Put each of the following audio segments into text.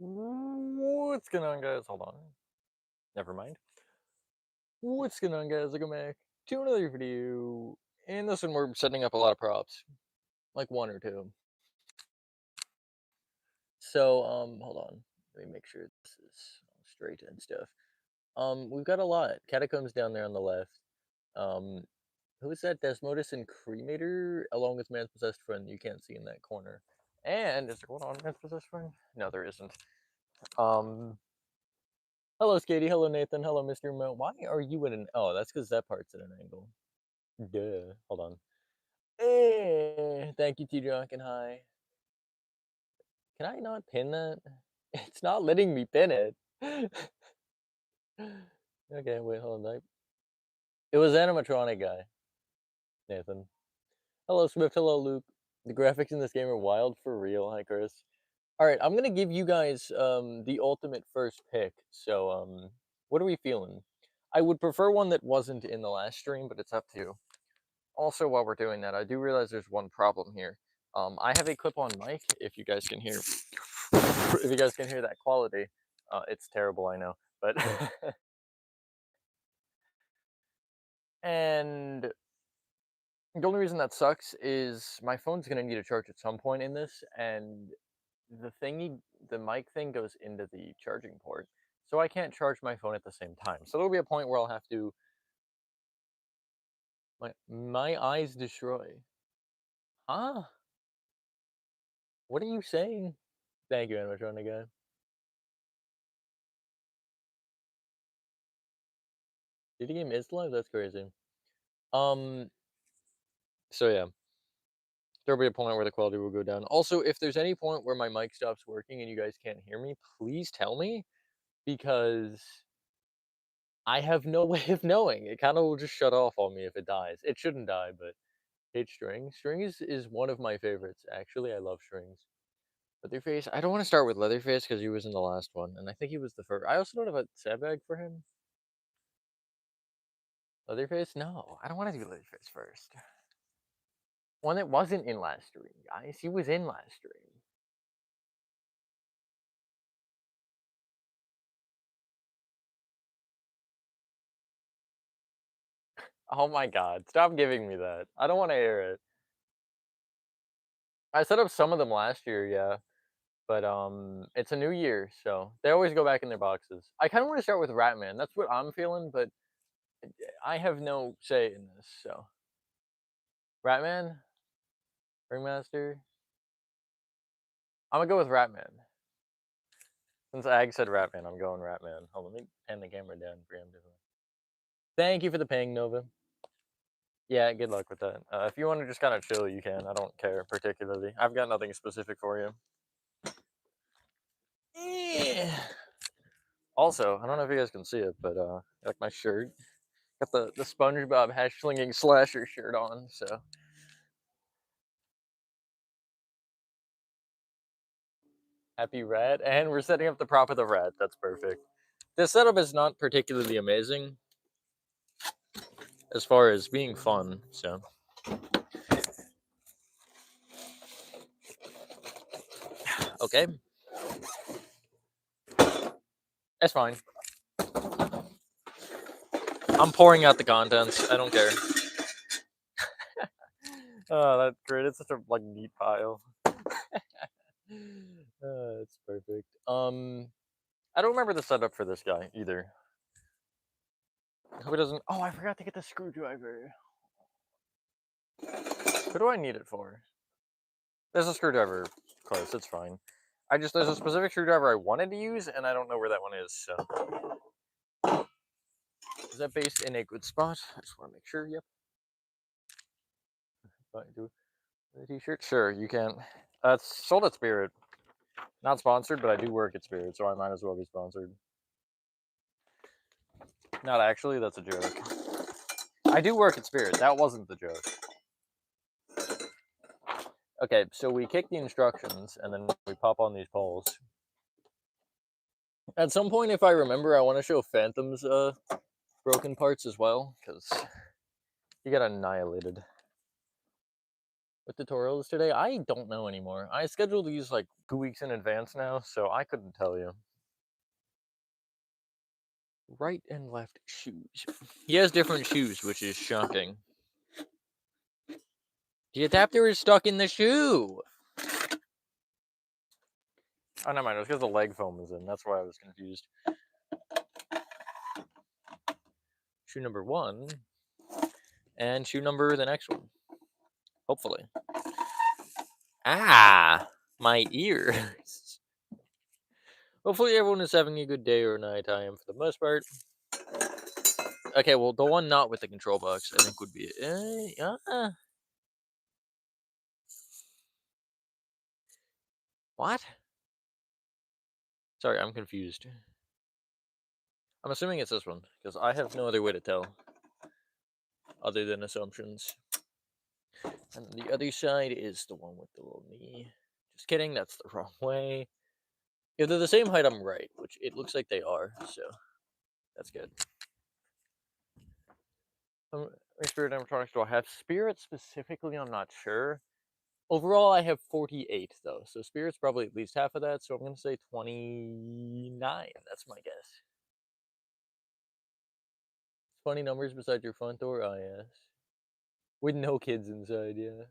What's going on, guys? Hold on. Never mind. What's going on, guys? Welcome back to another video. In this one, we're setting up a lot of props, like one or two. So, hold on. Let me make sure this is straight and stuff. We've got a lot. Catacombs down there on the left. Um, who is that? Desmodus and Cremator, along with Man's Possessed Friend. You can't see in that corner. And is there one on Man's Possessed Friend? No, there isn't. Um, Hello, Skatey. Hello, Nathan. Hello, Mr. Mo. Why are you at an... Oh, that's because that part's at an angle. Duh. Hold on. Thank you, T-Jock, and hi. Can I not pin that? It's not letting me pin it. Okay, wait, hold on. It was Animatronic guy, Nathan. Hello, Swift. Hello, Luke. The graphics in this game are wild for real. Hi, Chris. All right, I'm gonna give you guys the ultimate first pick. So what are we feeling? I would prefer one that wasn't in the last stream, but it's up to you. Also, while we're doing that, I do realize there's one problem here. I have a clip-on mic. If you guys can hear, if you guys can hear that quality, it's terrible, I know. But and the only reason that sucks is my phone's gonna need a charge at some point in this, and the mic thing goes into the charging port, so I can't charge my phone at the same time. So there'll be a point where I'll have to my eyes destroy. Huh? What are you saying? Thank you, animatronic guy. Did the game is live? That's crazy. Um. So yeah, there'll be a point where the quality will go down. Also, if there's any point where my mic stops working and you guys can't hear me, please tell me, because I have no way of knowing. It kind of will just shut off on me if it dies. It shouldn't die, but hate String. String is one of my favorites. Actually, I love Strings. Leatherface. I don't want to start with Leatherface because he was in the last one, and I think he was the first. I also don't have a sandbag for him. Leatherface? No, I don't want to do Leatherface first. One that wasn't in last stream, guys. He was in last stream. Oh my god, stop giving me that. I don't want to air it. I set up some of them last year, yeah. But it's a new year, so they always go back in their boxes. I kind of want to start with Ratman. That's what I'm feeling, but I have no say in this, so. Ratman? Ringmaster? I'm gonna go with Ratman. Since Ag said Ratman, I'm going Ratman. Hold on, let me pan the camera down preemptively. Thank you for the ping, Nova. Yeah, good luck with that. If you want to just kind of chill, you can. I don't care particularly. I've got nothing specific for you. Yeah. Also, I don't know if you guys can see it, but like my shirt, got the SpongeBob hash slinging slasher shirt on. So happy rat, and we're setting up the prop of the rat. That's perfect. This setup is not particularly amazing as far as being fun. So okay, that's fine. I'm pouring out the contents. I don't care. Oh, that's great. It's such a like neat pile. It's perfect. I don't remember the setup for this guy either. Hope it doesn't. Oh, I forgot to get the screwdriver. What do I need it for? There's a screwdriver close. It's fine. There's a specific screwdriver I wanted to use, and I don't know where that one is. So, is that based in a good spot? I just want to make sure. Yep. Do a t-shirt? Sure, you can. It's sold at Spirit. Not sponsored, but I do work at Spirit, so I might as well be sponsored. Not actually. That's a joke. I do work at Spirit. That wasn't the joke. Okay, so we kick the instructions, and then we pop on these poles. At some point, if I remember, I want to show Phantom's broken parts as well, because he got annihilated. What tutorial is today? I don't know anymore. I scheduled these like 2 weeks in advance now, so I couldn't tell you. Right and left shoes. He has different shoes, which is shocking. The adapter is stuck in the shoe. Oh, never mind. It was because the leg foam was in. That's why I was confused. Shoe number 1. And shoe number the next one. Hopefully. Ah! My ears. Hopefully everyone is having a good day or night. I am for the most part. Okay, well, the one not with the control box, I think would be it. What? Sorry, I'm confused. I'm assuming it's this one, because I have no other way to tell, other than assumptions. And the other side is the one with the little knee. Just kidding, that's the wrong way. If they're the same height, I'm right, which it looks like they are, so that's good. Spirit animatronics do I have? Spirit specifically, I'm not sure. Overall, I have 48, though, so Spirit's probably at least half of that, so I'm going to say 29. That's my guess. Funny numbers beside your front door? Oh, yes. With no kids inside, yeah.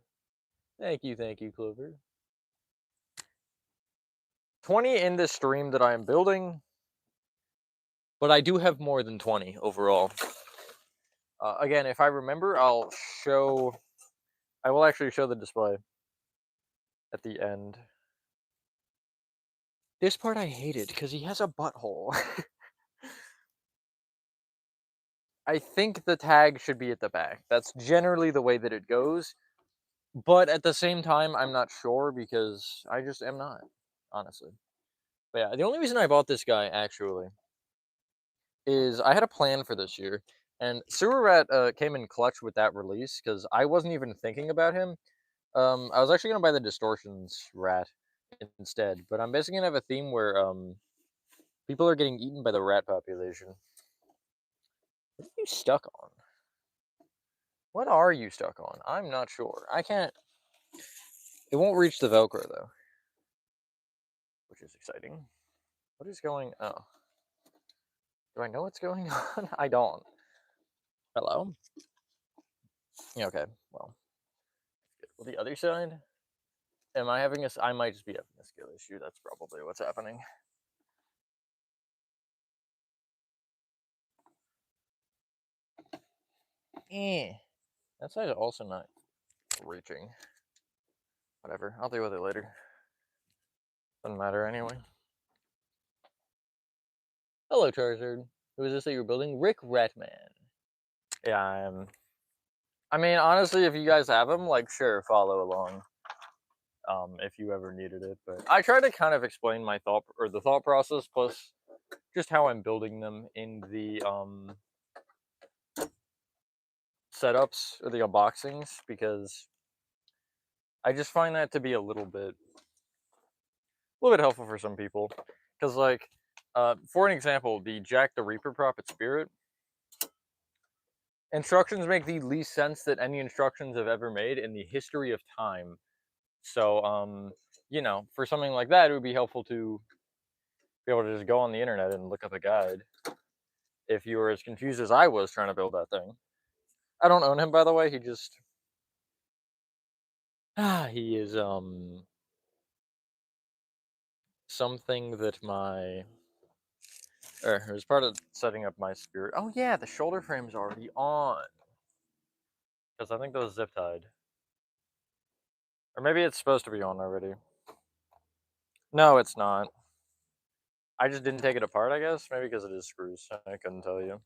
Thank you, Clover. 20 in this stream that I am building, but I do have more than 20 overall. Again, if I remember, I will actually show the display at the end. This part I hated, because he has a butthole. I think the tag should be at the back. That's generally the way that it goes. But at the same time, I'm not sure, because I just am not, honestly. But yeah, the only reason I bought this guy, actually, is I had a plan for this year. And Sewer Rat came in clutch with that release, because I wasn't even thinking about him. I was actually going to buy the Distortions Rat instead. But I'm basically going to have a theme where people are getting eaten by the rat population. What are you stuck on? What are you stuck on? I'm not sure. I can't... It won't reach the Velcro, though. Which is exciting. What is going... Oh. Do I know what's going on? I don't. Hello? Yeah, okay. Well, the other side? Am I having a... I might just be having a skill issue. That's probably what's happening. That side's also not reaching. Whatever. I'll deal with it later. Doesn't matter anyway. Hello, Charizard. Who is this that you're building? Rick Ratman. Yeah, I am. I mean, honestly, if you guys have them, like, sure, follow along. If you ever needed it, but I try to kind of explain my the thought process, plus just how I'm building them in the setups or the unboxings, because I just find that to be a little bit helpful for some people. Because, like, for an example, the Jack the Reaper prop at Spirit, instructions make the least sense that any instructions have ever made in the history of time. So, you know, for something like that, it would be helpful to be able to just go on the internet and look up a guide if you were as confused as I was trying to build that thing. I don't own him, by the way. He just... he is, something that my... it was part of setting up my Spirit. Oh, yeah, the shoulder frame's already on. Because I think those zip tied. Or maybe it's supposed to be on already. No, it's not. I just didn't take it apart, I guess. Maybe because it is screws. I couldn't tell you.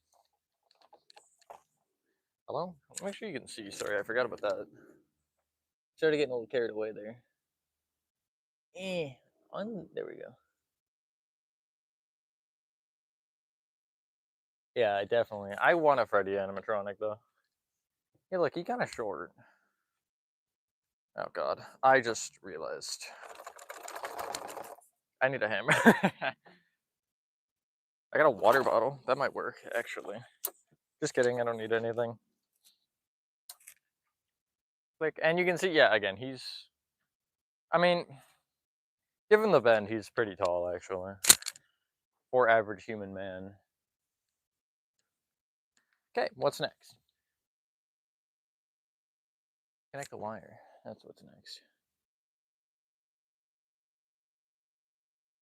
Hello? Make sure you can see. Sorry, I forgot about that. Started getting a little carried away there. There we go. Yeah, I want a Freddy animatronic, though. Hey, look, he kind of short. Oh, God. I just realized. I need a hammer. I got a water bottle. That might work, actually. Just kidding, I don't need anything. Click. And you can see, yeah, again, I mean, given the bend, he's pretty tall, actually. For average human man. Okay, what's next? Connect the wire. That's what's next.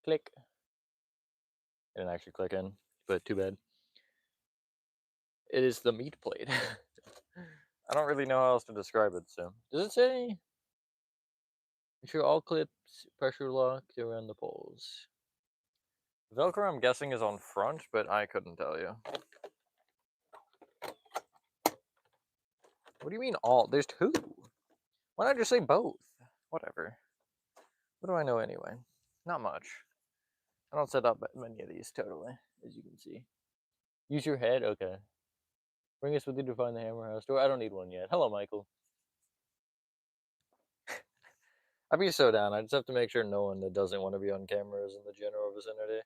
Click. It didn't actually click in, but too bad. It is the meat plate. I don't really know how else to describe it, so. Does it say? Ensure all clips pressure locked around the poles. Velcro, I'm guessing, is on front, but I couldn't tell you. What do you mean all? There's two. Why not just say both? Whatever. What do I know anyway? Not much. I don't set up many of these, totally, as you can see. Use your head? Okay. Bring us with you to find the hammer house door. I don't need one yet. Hello, Michael. I'd be so down. I just have to make sure no one that doesn't want to be on camera is in the general vicinity.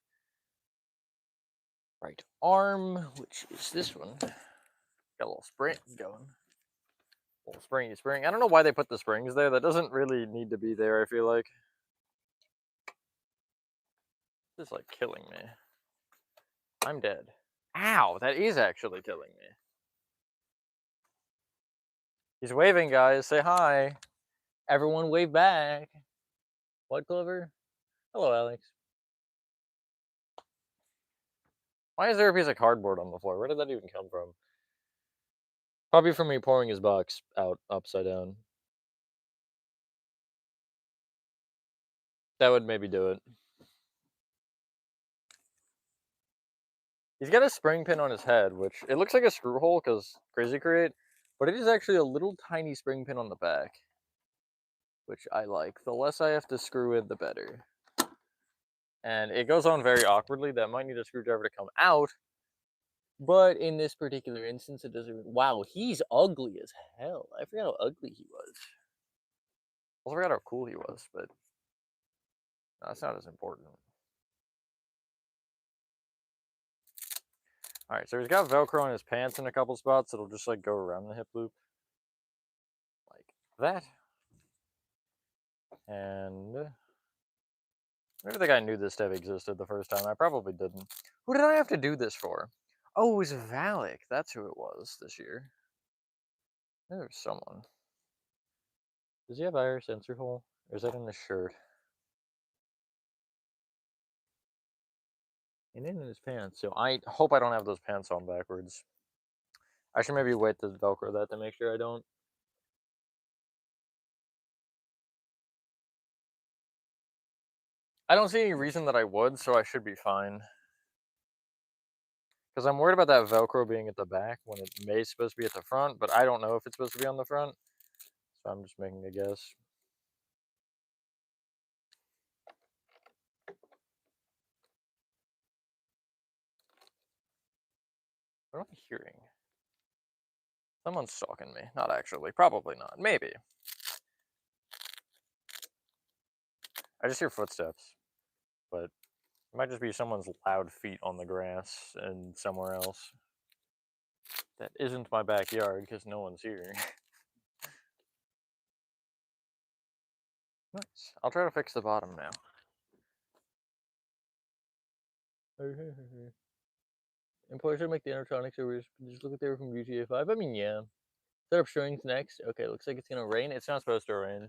Right arm, which is this one. Got a little spring going. A little springy spring. I don't know why they put the springs there. That doesn't really need to be there, I feel like. This is like killing me. I'm dead. Ow, that is actually killing me. He's waving, guys. Say hi. Everyone wave back. What, Clover? Hello, Alex. Why is there a piece of cardboard on the floor? Where did that even come from? Probably from me pouring his box out upside down. That would maybe do it. He's got a spring pin on his head, which it looks like a screw hole because Crazy Create, but it is actually a little tiny spring pin on the back, which I like. The less I have to screw in, the better. And it goes on very awkwardly. That might need a screwdriver to come out, but in this particular instance, it doesn't. Wow, he's ugly as hell. I forgot how ugly he was. I forgot how cool he was, but that's not as important. Alright, so he's got Velcro on his pants in a couple spots. It'll just like go around the hip loop. Like that. And I don't think I knew this stuff existed the first time. I probably didn't. Who did I have to do this for? Oh, it was Valak. That's who it was this year. There was someone. Does he have IR sensor hole? Or is that in his shirt? And in his pants. So I hope I don't have those pants on backwards. I should maybe wait to Velcro that to make sure I don't. I don't see any reason that I would, so I should be fine. Because I'm worried about that Velcro being at the back when it may supposed to be at the front, but I don't know if it's supposed to be on the front. So I'm just making a guess. What am I hearing? Someone's stalking me. Not actually. Probably not. Maybe. I just hear footsteps. But it might just be someone's loud feet on the grass and somewhere else. That isn't my backyard because no one's here. Nice. I'll try to fix the bottom now. Employers should make the animatronics or just look at there from GTA 5. I mean, yeah. Set up strings next. Okay, looks like it's gonna rain. It's not supposed to rain.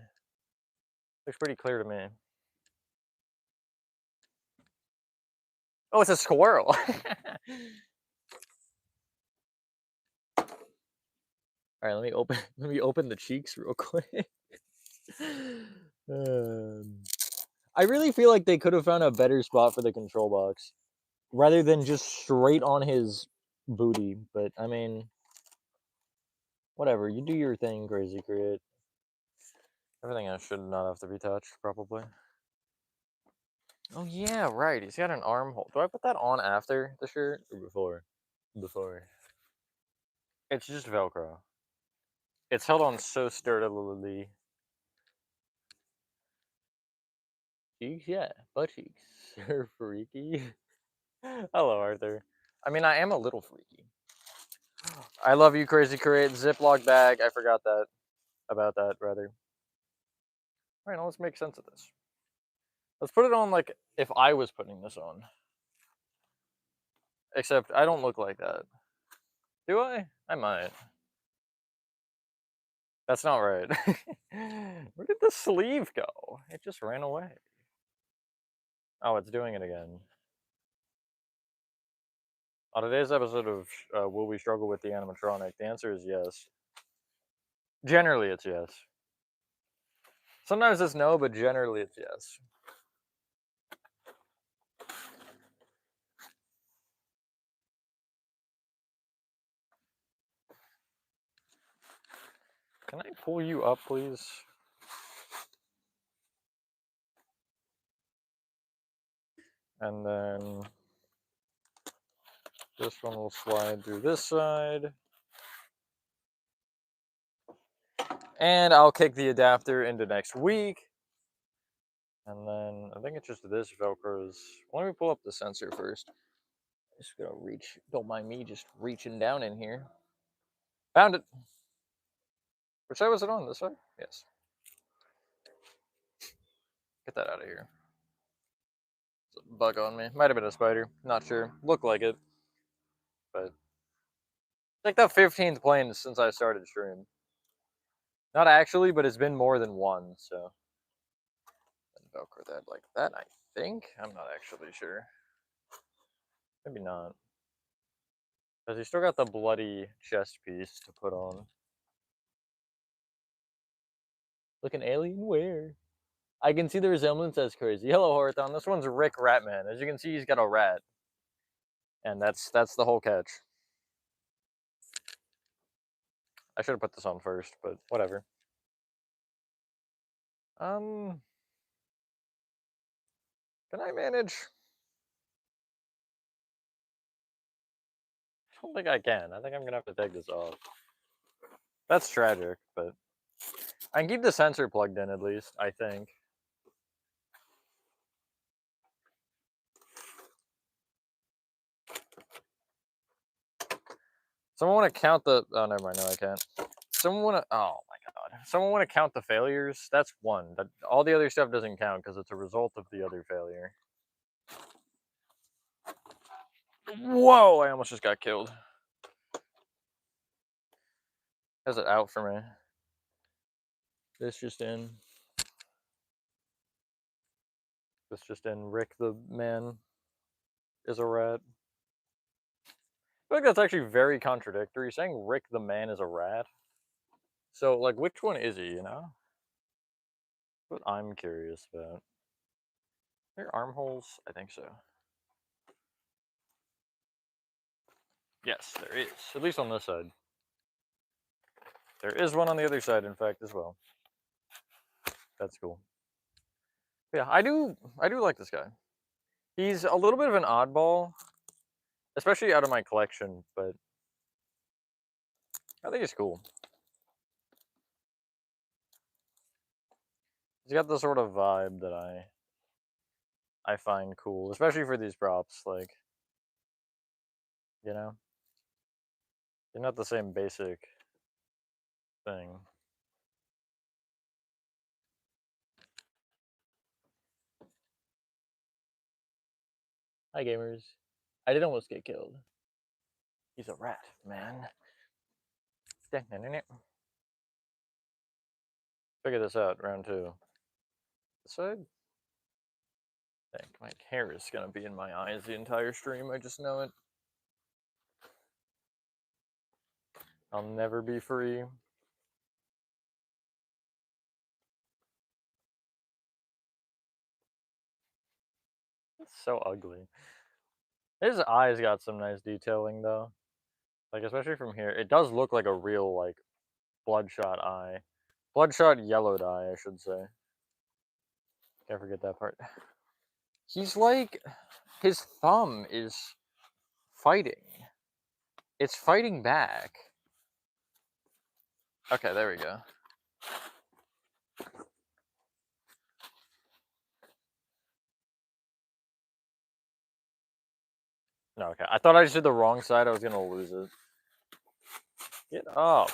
Looks pretty clear to me. Oh, it's a squirrel. All right, let me open the cheeks real quick. I really feel like they could have found a better spot for the control box rather than just straight on his booty. But I mean, whatever. You do your thing, Crazy Create. Everything else should not have to be touched, probably. Oh yeah, right. He's got an armhole. Do I put that on after the shirt or before? Before. It's just Velcro. It's held on so sturdily. Cheeks, yeah, butt cheeks. Are freaky. Hello, Arthur. I mean, I am a little freaky. I love you, Crazy Create. Ziploc bag. I forgot that. about that, rather. Alright, now let's make sense of this. Let's put it on, like, if I was putting this on. Except, I don't look like that. Do I? I might. That's not right. Where did the sleeve go? It just ran away. Oh, it's doing it again. On today's episode of Will We Struggle with the Animatronic, the answer is yes. Generally, it's yes. Sometimes it's no, but generally it's yes. Can I pull you up, please? And then this one will slide through this side. And I'll kick the adapter into next week. And then I think it's just this Velcro's. Let me pull up the sensor first. Just gonna reach. Don't mind me just reaching down in here. Found it. Which side was it on? This side? Yes. Get that out of here. It's a bug on me. Might have been a spider. Not sure. Looked like it. But it's like the 15th plane since I started stream. Not actually, but it's been more than one, so. Velcro that like that, I think. I'm not actually sure. Maybe not. Because he still got the bloody chest piece to put on. Look, an alien where? I can see the resemblance. That's crazy. Hello, Horathon. This one's Rick Ratman. As you can see, he's got a rat. And that's the whole catch. I should have put this on first, but whatever. Can I manage? I don't think I can. I think I'm gonna have to take this off. That's tragic, but I can keep the sensor plugged in at least, I think. Someone want to count the? Oh, never mind. No, I can't. Someone want to? Oh my god. Someone want to count the failures? That's one. That all the other stuff doesn't count because it's a result of the other failure. Whoa! I almost just got killed. How's it out for me? This just in. This just in. Rick the man is a rat. I feel like that's actually very contradictory. Saying Rick the man is a rat. So, like, which one is he? You know? That's what I'm curious about. Are there armholes? I think so. Yes, there is. At least on this side. There is one on the other side, in fact, as well. That's cool. Yeah, I do like this guy. He's a little bit of an oddball, especially out of my collection, but I think he's cool. He's got the sort of vibe that I find cool, especially for these props. Like, you know, they're not the same basic thing. Hi, gamers. I did almost get killed. He's a rat, man. Figure this out, round two. This side? I think my hair is gonna be in my eyes the entire stream. I just know it. I'll never be free. It's so ugly. His eyes got some nice detailing though. Like, especially from here. It does look like a real, like, bloodshot eye. Bloodshot yellowed eye, I should say. Can't forget that part. He's like, his thumb is fighting. It's fighting back. Okay, there we go. No, okay. I thought I just did the wrong side. I was gonna lose it. Get up.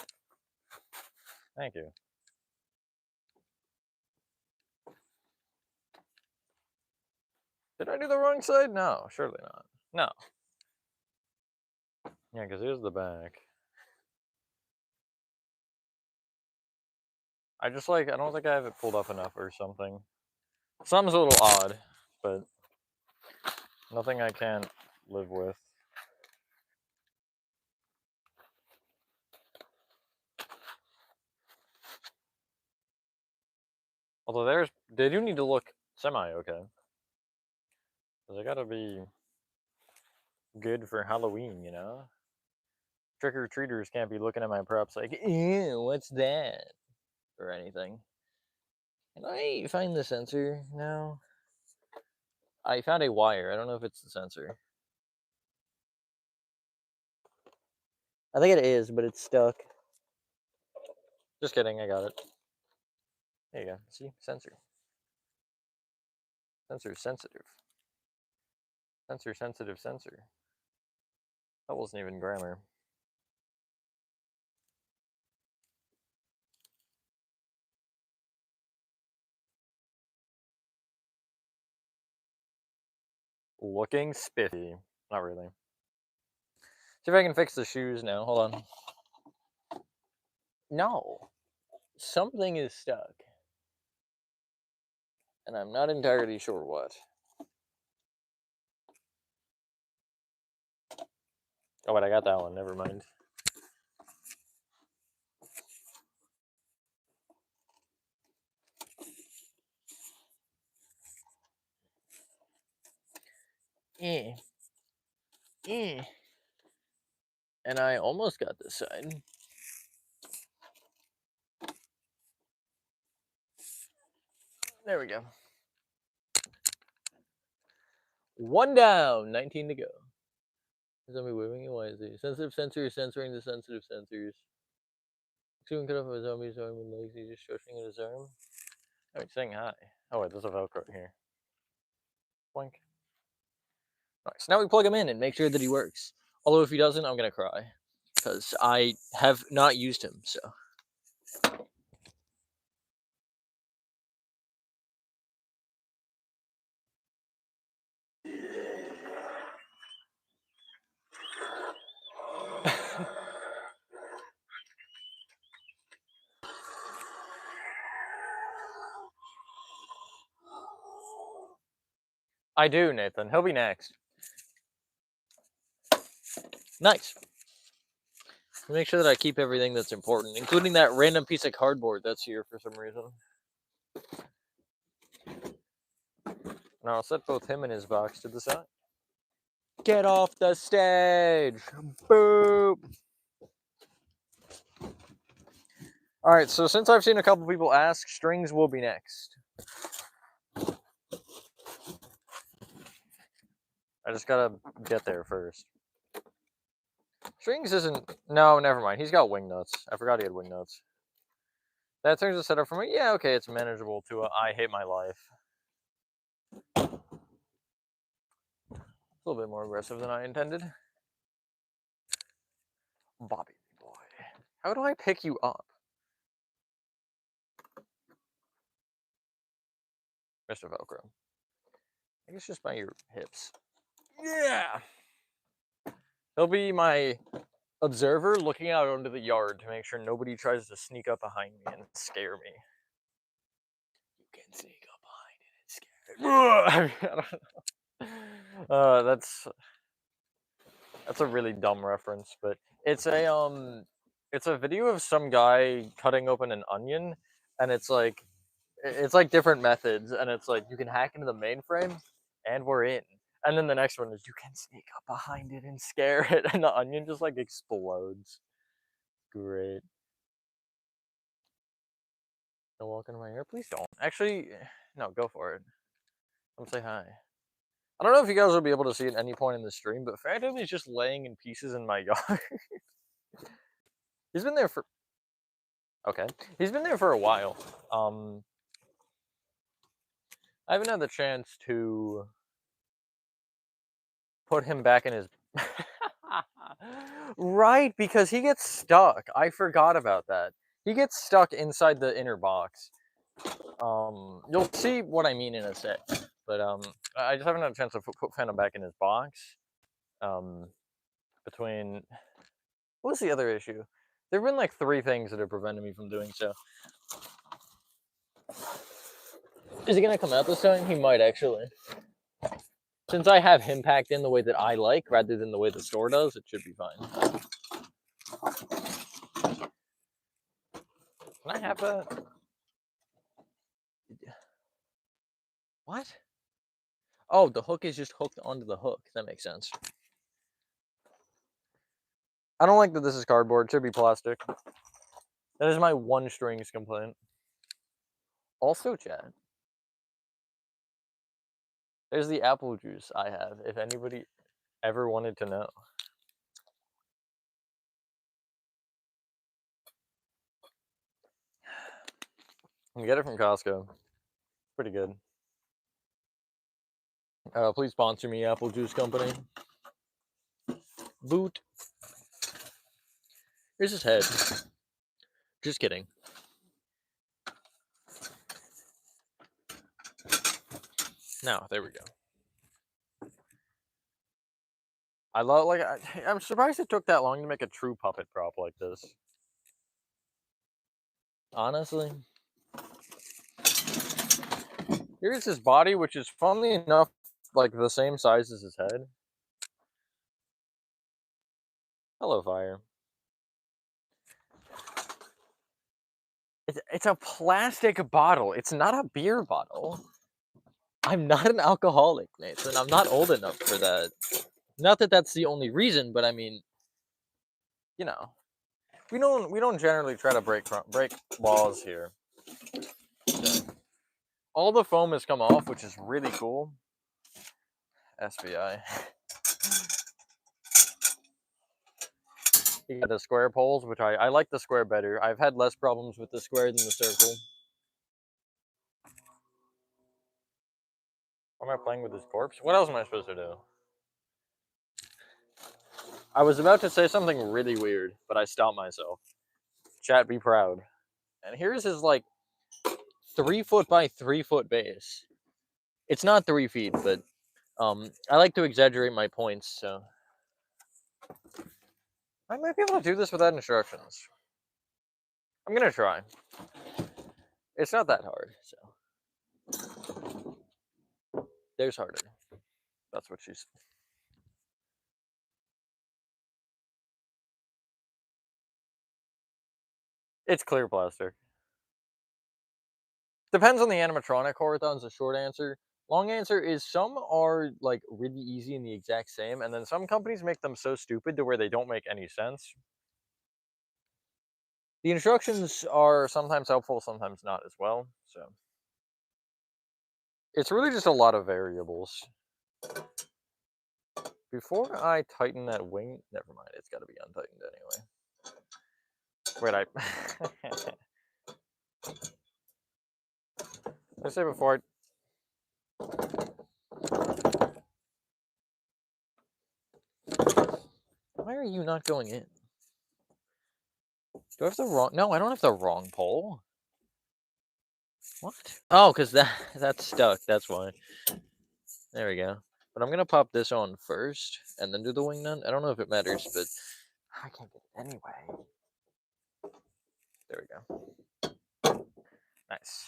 Thank you. Did I do the wrong side? No, surely not. No. Yeah, because here's the back. I don't think I have it pulled up enough or something. Something's a little odd, but nothing I can't live with. Although they do need to look semi-okay. Because they gotta be good for Halloween, you know? Trick-or-treaters can't be looking at my props like, ew, what's that? Or anything. Can I find the sensor now? I found a wire. I don't know if it's the sensor. I think it is, but it's stuck. Just kidding, I got it. There you go. See? Sensor. Sensor sensitive. Sensor sensitive sensor. That wasn't even grammar. Looking spiffy. Not really. See if I can fix the shoes now. Hold on. No. Something is stuck. And I'm not entirely sure what. Oh, wait, I got that one. Never mind. Eh. Eh. And I almost got this side. There we go. One down, 19 to go. Zombie waving and wisely. Sensitive sensor is censoring the sensitive sensors. Soon cut off a zombie's arm and legs. He's just stretching at his arm. Oh, he's saying hi. Oh, wait, there's a Velcro here. Boink. Alright, so now we plug him in and make sure that he works. Although if he doesn't, I'm gonna cry. Because I have not used him, so. I do, Nathan. He'll be next. Nice. Make sure that I keep everything that's important, including that random piece of cardboard that's here for some reason. Now I'll set both him and his box to the side. Get off the stage! Boop! Alright, so since I've seen a couple people ask, strings will be next. I just gotta get there first. Strings isn't... No, never mind. He's got wing nuts. I forgot he had wing nuts. That turns the setup for me. Yeah, okay, it's manageable to I hate my life. A little bit more aggressive than I intended. Bobby boy. How do I pick you up? Mr. Velcro. I guess just by your hips. Yeah! He'll be my observer looking out onto the yard to make sure nobody tries to sneak up behind me and scare me. You can sneak up behind it and scare me. I don't know. That's a really dumb reference, but it's a video of some guy cutting open an onion, and it's like different methods, and it's like you can hack into the mainframe, and we're in. And then the next one is you can sneak up behind it and scare it, and the onion just like explodes. Great. Don't walk into my hair, please don't. Actually, no, go for it. Come say hi. I don't know if you guys will be able to see it at any point in the stream, but Phantom is just laying in pieces in my yard. He's been there for... Okay. He's been there for a while. I haven't had the chance to put him back in his... Right, because he gets stuck. I forgot about that. He gets stuck inside the inner box. You'll see what I mean in a sec. but I just haven't had a chance to put Phantom back in his box. Um, between What's the other issue? There have been like 3 things that have prevented me from doing so. Is he gonna come out this time? He might actually. Since I have him packed in the way that I like, rather than the way the store does, it should be fine. Can I have that? What? Oh, the hook is just hooked onto the hook. That makes sense. I don't like that this is cardboard. It should be plastic. That is my one strings complaint. Also, chat. There's the apple juice I have, if anybody ever wanted to know. You get it from Costco. Pretty good. Please sponsor me, Apple Juice Company. Boot. Here's his head. Just kidding. Now, there we go. I love, like, I'm surprised it took that long to make a true puppet prop like this. Honestly. Here's his body, which is funnily enough, like, the same size as his head. Hello, fire. It's a plastic bottle. It's not a beer bottle. I'm not an alcoholic, Nathan. I'm not old enough for that. Not that that's the only reason, but I mean, you know, we don't generally try to break laws here. So, all the foam has come off, which is really cool. SBI. You got the square poles, which I like the square better. I've had less problems with the square than the circle. Why am I playing with his corpse? What else am I supposed to do? I was about to say something really weird, but I stopped myself. Chat, be proud. And here's his, like, 3 foot by 3 foot base. It's not 3 feet, but I like to exaggerate my points, so I might be able to do this without instructions. I'm gonna try. It's not that hard, so there's harder. That's what she's. It's clear plastic. Depends on the animatronic, Horathon's a short answer. Long answer is some are like really easy and the exact same, and then some companies make them so stupid to where they don't make any sense. The instructions are sometimes helpful, sometimes not as well. So it's really just a lot of variables. Before I tighten that wing, never mind, it's got to be untightened anyway. Wait, I say before why are you not going in? Do I have the wrong? No, I don't have the wrong pole. What? Oh, because that's stuck. That's why. There we go. But I'm gonna pop this on first, and then do the wing nut. I don't know if it matters, but I can't get it anyway. There we go. Nice.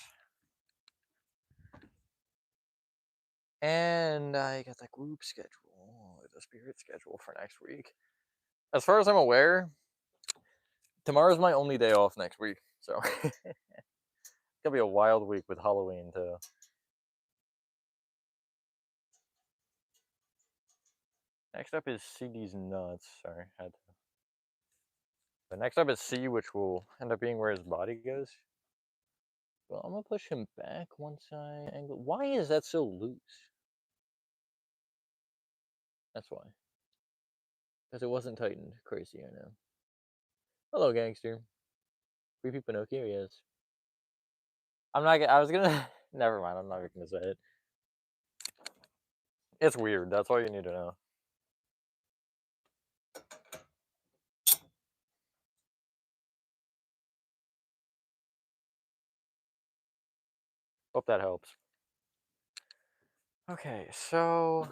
And I got the group schedule, the spirit schedule for next week. As far as I'm aware, tomorrow's my only day off next week, so it's gonna be a wild week with Halloween too. Next up is CD's nuts. Sorry, had to. But next up is C, which will end up being where his body goes. Well, I'm gonna push him back once I angle. Why is that so loose? That's why. Because it wasn't tightened. Crazy, I know. Hello, gangster. Creepy Pinocchio, yes. I'm not. I was gonna. Never mind. I'm not gonna say it. It's weird. That's all you need to know. Hope that helps. Okay, so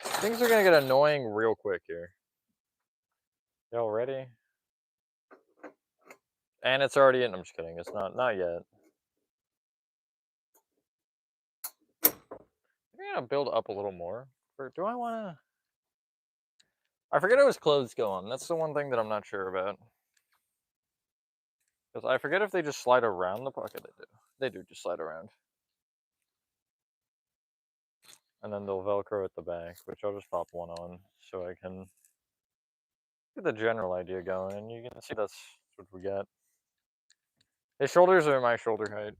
things are gonna get annoying real quick here. Y'all ready? And it's already in. I'm just kidding. It's not yet. I'm gonna build up a little more. Or do I wanna? I forget how his clothes go on. That's the one thing that I'm not sure about. Because I forget if they just slide around the pocket. They do. They do just slide around. And then they'll Velcro at the back, which I'll just pop one on so I can get the general idea going. And you can see that's what we got. His shoulders are my shoulder height.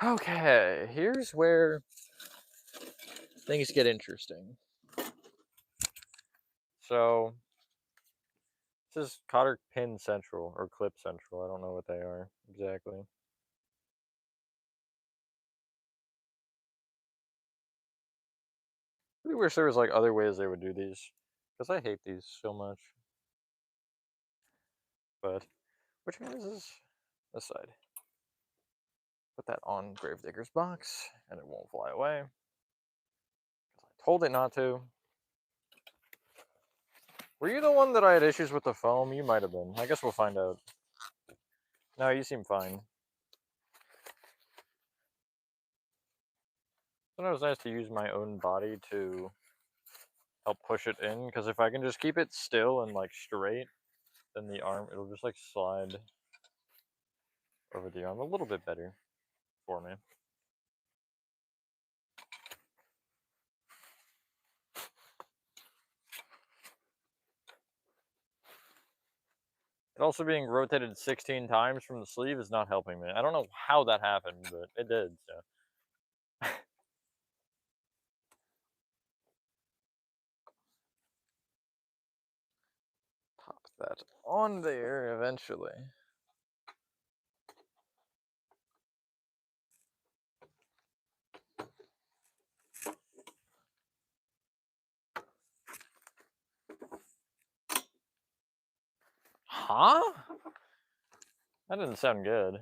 Okay, here's where things get interesting. So, this is cotter pin central or clip central. I don't know what they are exactly. I really wish there was like other ways they would do these, because I hate these so much. But which one is this? This side. Put that on Gravedigger's box, and it won't fly away. I told it not to. Were you the one that I had issues with the foam? You might have been. I guess we'll find out. No, you seem fine. Sometimes it's nice to use my own body to help push it in, because if I can just keep it still and like straight, then the arm, it'll just like slide over the arm a little bit better for me. It also being rotated 16 times from the sleeve is not helping me. I don't know how that happened, but it did, so. Pop that on there eventually. Huh? That didn't sound good.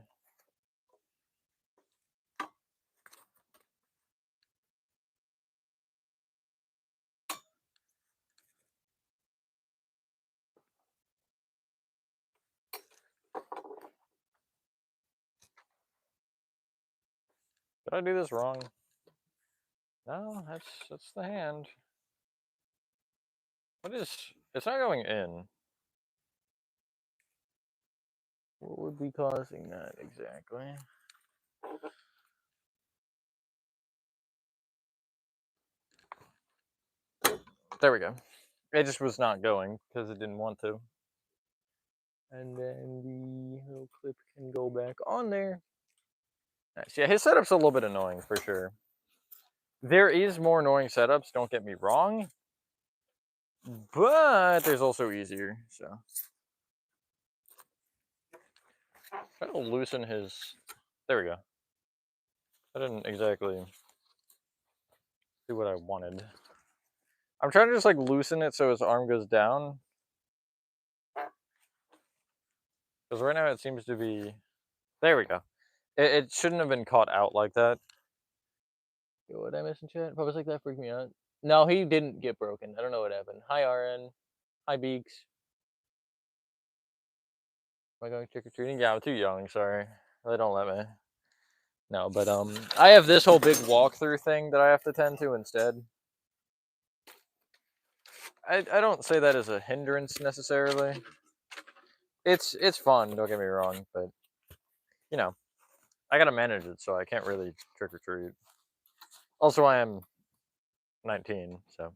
Did I do this wrong? No, that's the hand. What is? It's not going in. What would be causing that exactly? There we go. It just was not going because it didn't want to. And then the little clip can go back on there. Nice. Yeah, his setup's a little bit annoying for sure. There is more annoying setups, don't get me wrong. But there's also easier, so. Try to loosen his. There we go. I didn't exactly do what I wanted. I'm trying to just like loosen it so his arm goes down. Because right now it seems to be. There we go. It shouldn't have been caught out like that. Yo, what I miss in chat? Papa's like that freaked me out. No, he didn't get broken. I don't know what happened. Hi RN. Hi Beaks. Am I going trick or treating? Yeah, I'm too young. Sorry, they don't let me. No, but I have this whole big walkthrough thing that I have to tend to instead. I don't say that as a hindrance necessarily. It's fun. Don't get me wrong, but you know, I gotta manage it, so I can't really trick or treat. Also, I am 19, so.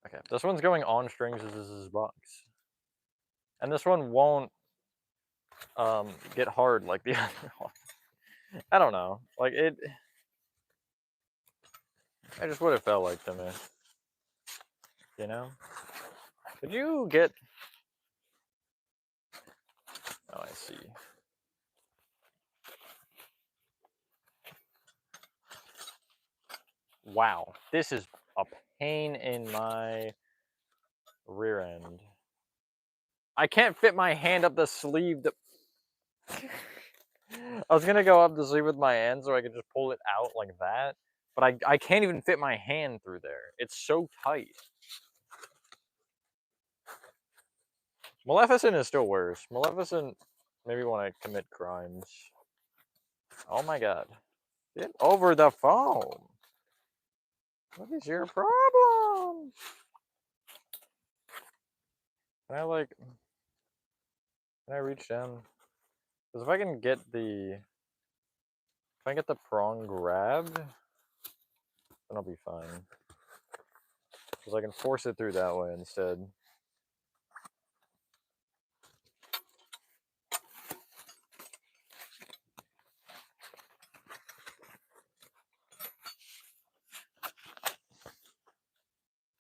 Okay, this one's going on strings as this is box. And this one won't get hard like the other one. I don't know. Like it I just what it felt like to me. You know? Could you get Oh, I see. Wow. This is a pain in my rear end. I can't fit my hand up the sleeve. I was gonna go up the sleeve with my hand so I could just pull it out like that, but I can't even fit my hand through there. It's so tight. Maleficent is still worse. Maleficent maybe want to commit crimes. Oh my god. Get over the phone. What is your problem? Can I reach down? Because if I can get the prong grabbed, then I'll be fine. Because I can force it through that way instead.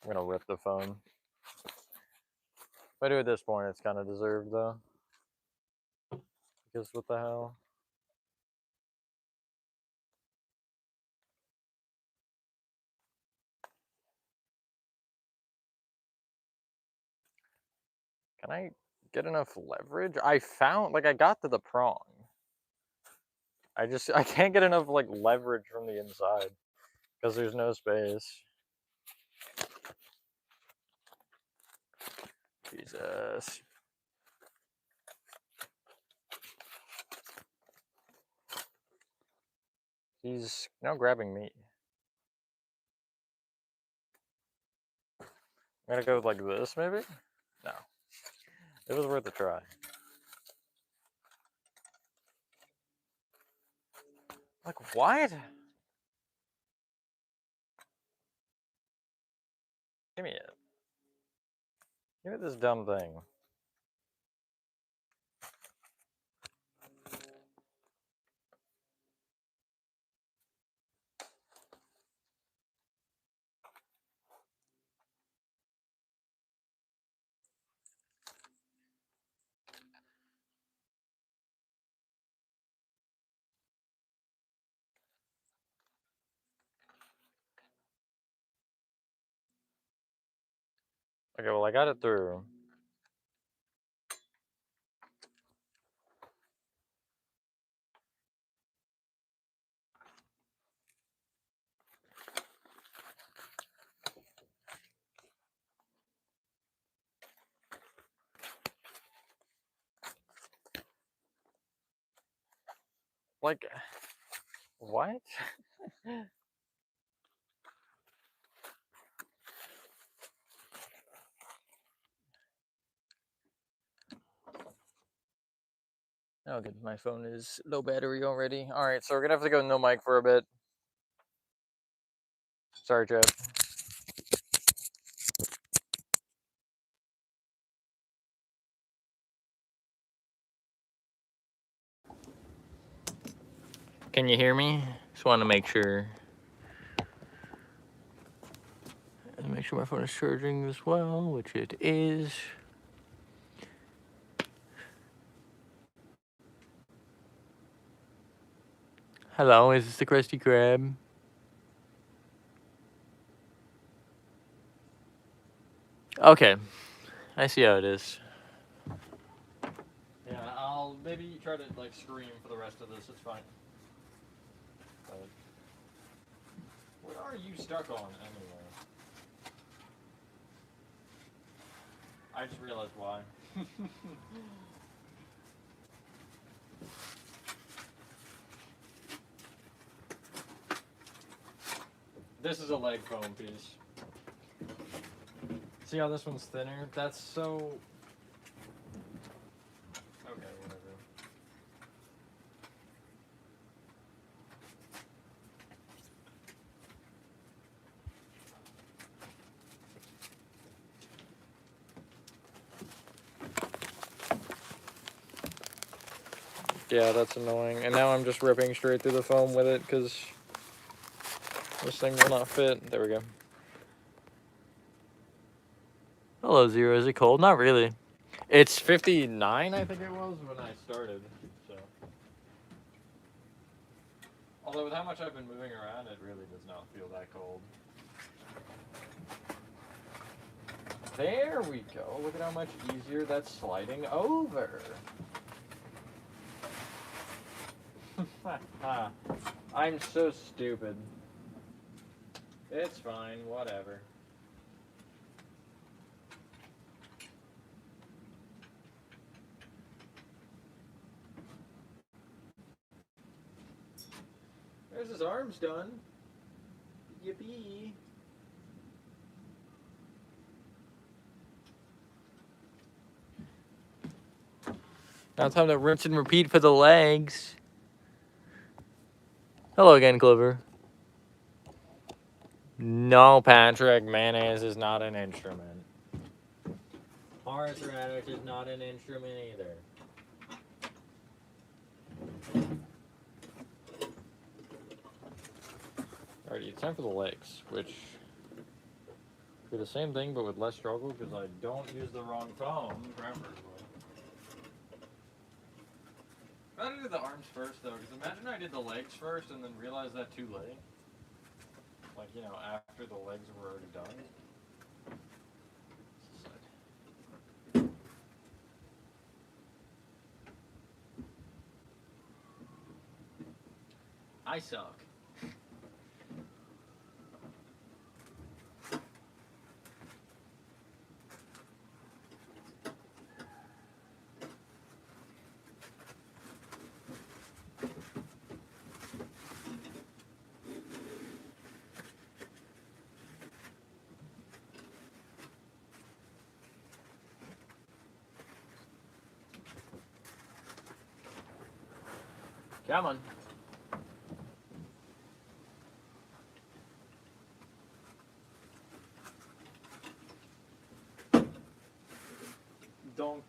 I'm gonna rip the phone. If I do at this point, it's kind of deserved though. Because what the hell? Can I get enough leverage? I got to the prong. I can't get enough like leverage from the inside because there's no space. Jesus. He's now grabbing me. I'm gonna go like this maybe? No. It was worth a try. Like what? Give me it. Give me this dumb thing. Okay, well I got it through. Like, what? Oh, good. My phone is low battery already. All right, so we're gonna have to go no mic for a bit. Sorry, Chad. Can you hear me? Just want to make sure. Make sure my phone is charging as well, which it is. Hello, is this the Krusty Krab? Okay, I see how it is. Yeah, I'll maybe try to like scream for the rest of this. It's fine. But what are you stuck on anyway? I just realized why. This is a leg foam piece. See how this one's thinner? That's so... Okay, whatever. Yeah, that's annoying. And now I'm just ripping straight through the foam with it because this thing will not fit. There we go. Hello, Zero. Is it cold? Not really. It's 59, I think it was, when I started. So, although with how much I've been moving around, it really does not feel that cold. There we go. Look at how much easier that's sliding over. I'm so stupid. It's fine, whatever. There's his arms done. Yippee. Now time to rinse and repeat for the legs. Hello again, Clover. No, Patrick, mayonnaise is not an instrument. Horseradish is not an instrument either. Alrighty, it's time for the legs, which do the same thing but with less struggle because I don't use the wrong phone, preferably. I gotta do the arms first though, because imagine I did the legs first and then realized that too late. Like, you know, after the legs were already done. I suck. Come on. Donk.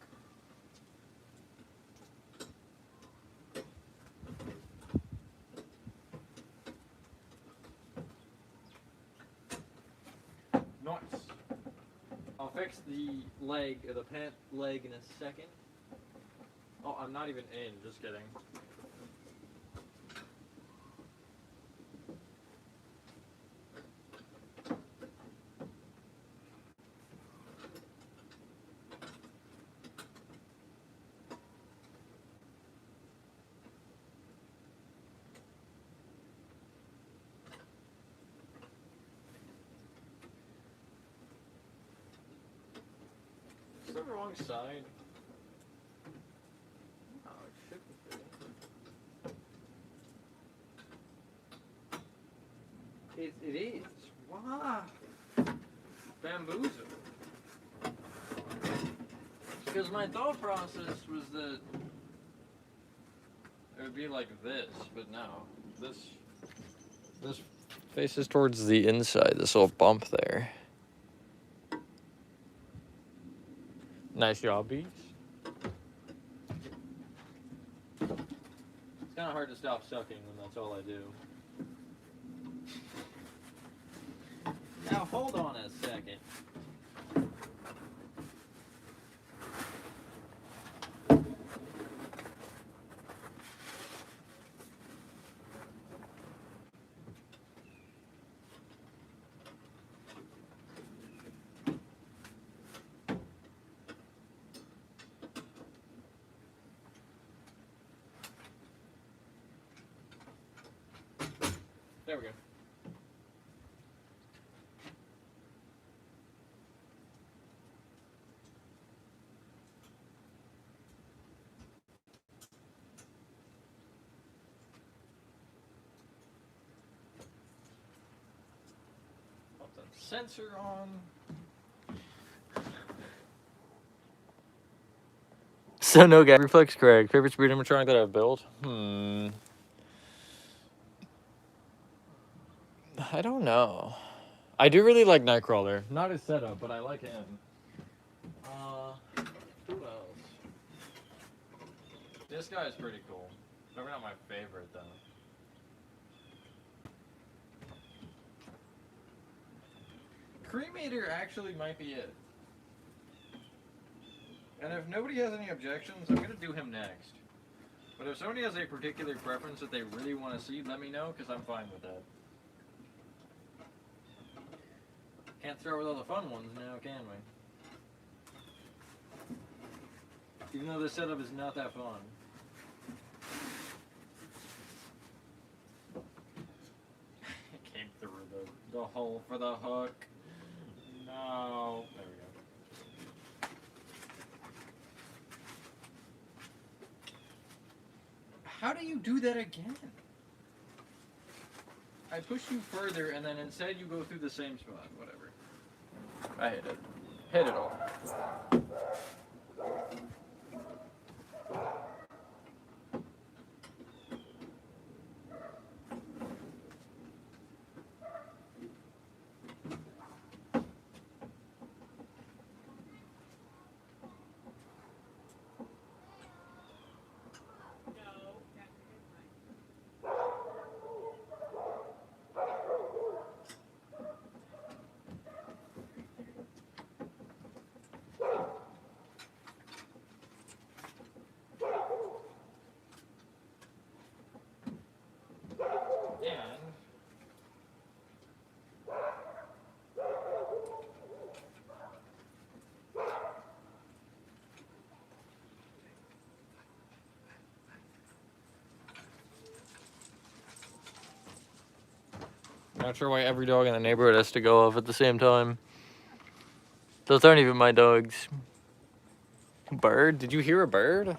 Nice. I'll fix the leg, the pant leg in a second. Oh, I'm not even in, just kidding. It's the wrong side. Oh, it should be. It is. Wow. Bamboozle. Because my thought process was that it would be like this, but no. This faces towards the inside, this little bump there. Nice job, Beats. It's kind of hard to stop sucking when that's all I do. Now hold on a second. There we go. Put the sensor on. So no gag reflex, correct. Favorite speed animatronic that I've built? I don't know. I do really like Nightcrawler. Not his setup, but I like him. Who else? This guy is pretty cool. Probably not my favorite though. Cremator actually might be it. And if nobody has any objections, I'm gonna do him next. But if somebody has a particular preference that they really want to see, let me know, because I'm fine with that. Can't start with all the fun ones now, can we? Even though the setup is not that fun. It came through the hole for the hook. No. There we go. How do you do that again? I pushed you further, and then instead you go through the same spot. Whatever. I hit it. Hit it all. Not sure why every dog in the neighborhood has to go off at the same time. Those aren't even my dogs. Bird? Did you hear a bird?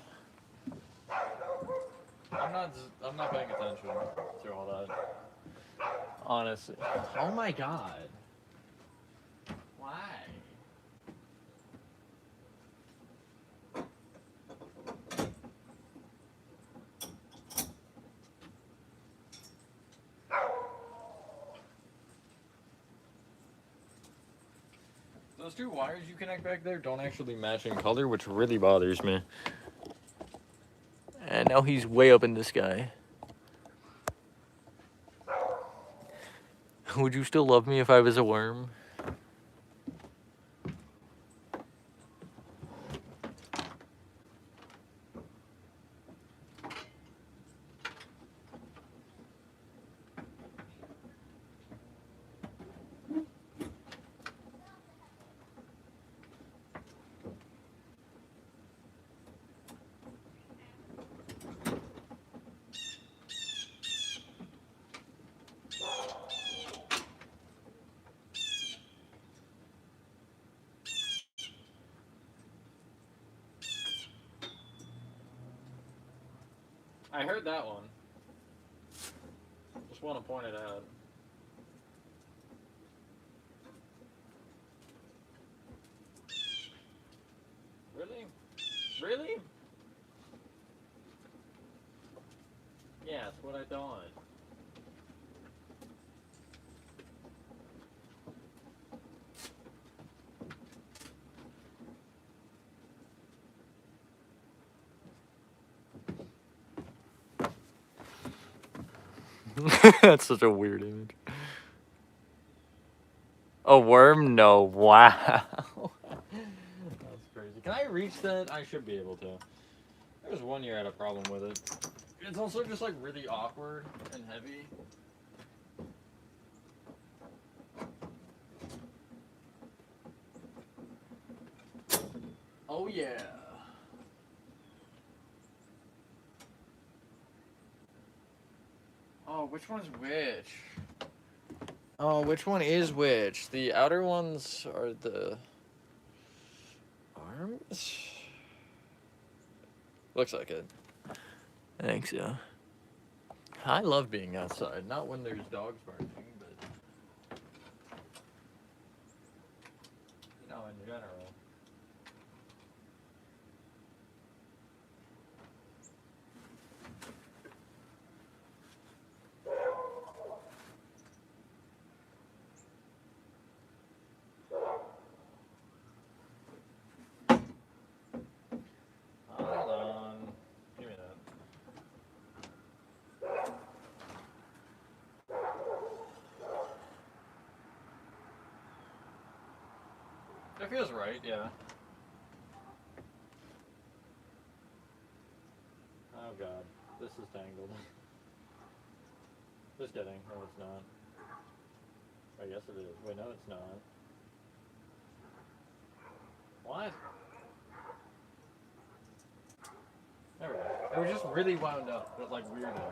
I'm not paying attention to all that. Honestly. Oh my god. Why? Those two wires you connect back there don't actually match in color, which really bothers me. And now he's way up in the sky. Would you still love me if I was a worm? I heard that one. Just want to point it out. Really? Really? Yeah, that's what I thought. That's such a weird image. A worm? No. Wow. That's crazy. Can I reach that? I should be able to. There was one year I had a problem with it. It's also just like really awkward and heavy. Oh yeah. Oh, which one's which? Oh, which one is which? The outer ones are the arms? Looks like it. I think so. I love being outside, not when there's dogs barking, but you know, in general. Hold on. Give me that. That feels right, yeah. Oh god, this is tangled. Just kidding. No, it's not. I guess it is. Wait, no, it's not. What? It was just really wound up, but like weirdly.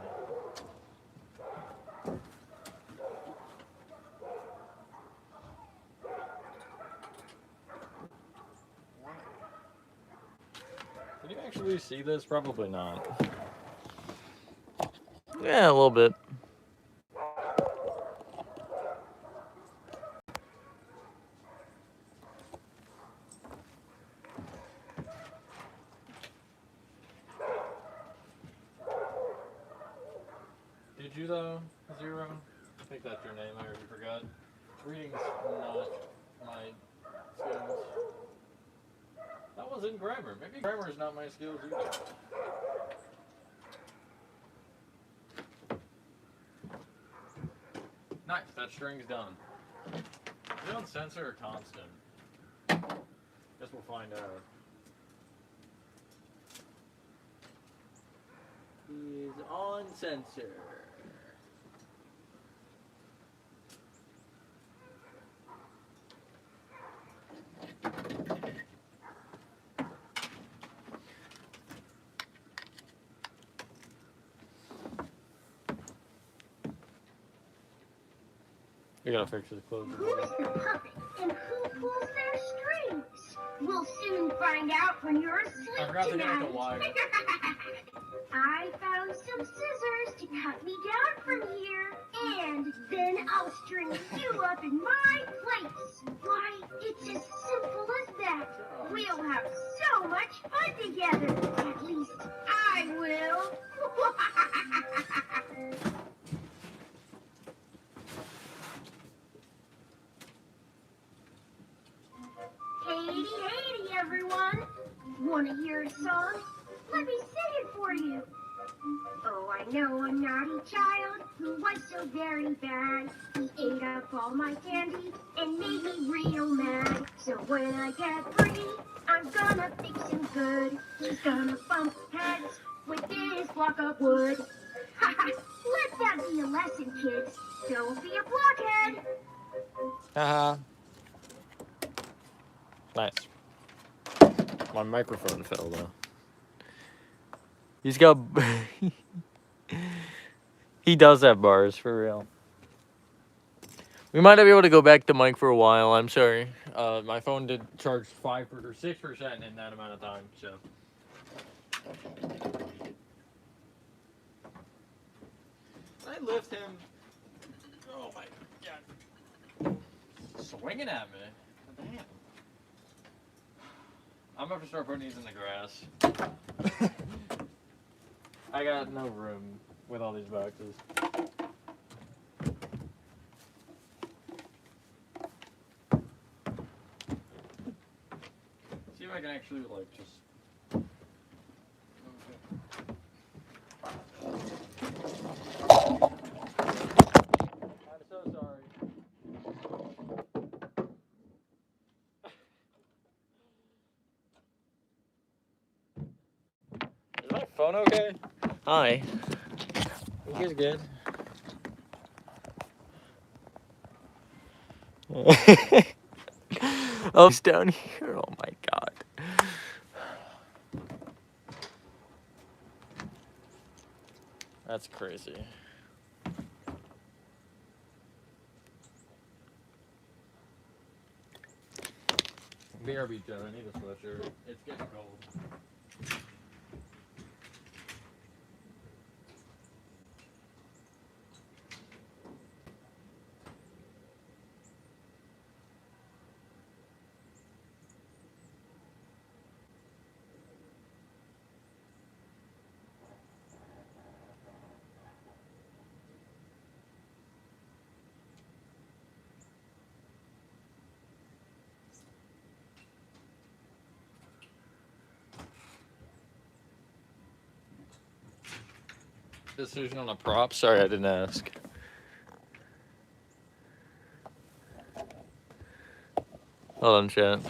Can you actually see this? Probably not. Yeah, a little bit. Did you though, Zero? I think that's your name, I already forgot. Reading's not my skills. That was in grammar. Maybe grammar is not my skills either. Nice, that string's done. Is it on censor or constant? Guess we'll find out. Is on censor. You gotta fix his clothes. Who's the puppet and who pulls their strings? We'll soon find out when you're asleep I forgot to tonight. connect the wire. I found some scissors to cut me down from here, and then I'll string you up in my place. Why, it's as simple as that. We'll have so much fun together. At least I will. Hey, everyone. Want to hear a song? Let me sing it for you. Oh, I know a naughty child who was so very bad. He ate up all my candy and made me real mad. So when I get free, I'm gonna fix him good. He's gonna bump heads with this block of wood. Let that be a lesson, kids. Don't be a blockhead. Haha. Nice. My microphone fell though. He's got. He does have bars for real. We might not be able to go back to mic for a while. I'm sorry. My phone did charge 5% or 6% in that amount of time. So. I lift him. Oh my god. Swinging at me. Damn. I'm gonna have to start putting these in the grass. I got no room with all these boxes. See if I can actually like just. I'm so sorry. Is my phone okay? Hi. You guys good? Oh, it's down here. Oh my god. That's crazy. BRB Joe, I need a sweatshirt. It's getting cold. Decision on a prop? Sorry, I didn't ask. Hold on, chat.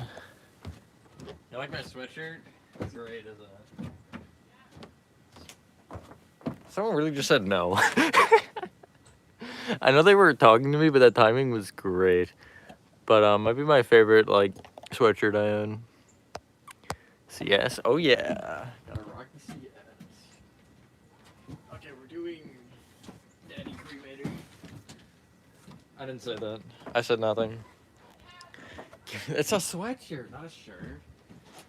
You like my sweatshirt? It's great, isn't it? Someone really just said no. I know they were talking to me, but that timing was great. But might be my favorite like sweatshirt I own. CS. Oh yeah. Gotta rock the CS. doing, Daddy Cremator? I didn't say that. I said nothing. It's a sweatshirt, not a shirt.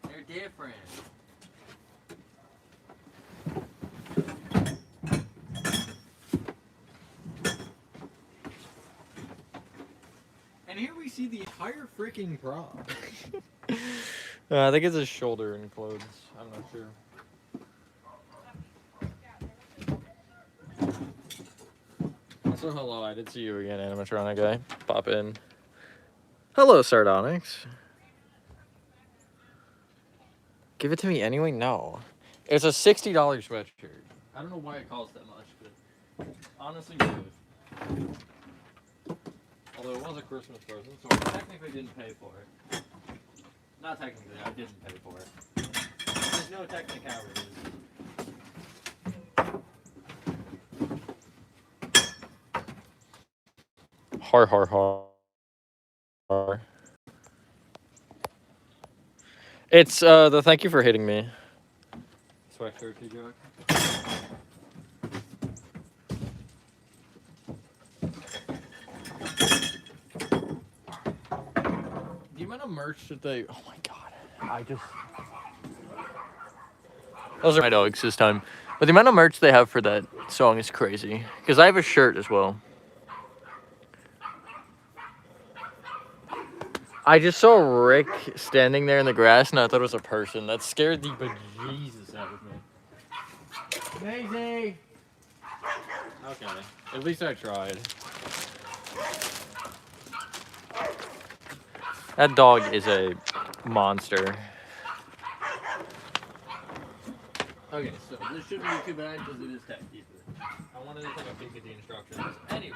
They're different. And here we see the entire freaking prop. I think it's his shoulder and clothes. I'm not sure. Also, hello, I did see you again, animatronic guy. Pop in. Hello, Sardonyx. Give it to me anyway? No. It's a $60 sweatshirt. I don't know why it costs that much, but honestly, worth it. Although it was a Christmas present, so I technically didn't pay for it. Not technically, I didn't pay for it. There's no technicalities. Har har har. It's the thank you for hitting me. Sweatshirt, joke. The amount of merch that they, oh my god, those are my dogs this time. But the amount of merch they have for that song is crazy. Because I have a shirt as well. I just saw Rick standing there in the grass and I thought it was a person. That scared the bejesus out of me. Maisie! Okay, at least I tried. That dog is a monster. Okay, so this shouldn't be too bad because it is tech deeper. I wanted to take a peek at the instructions. Anyway.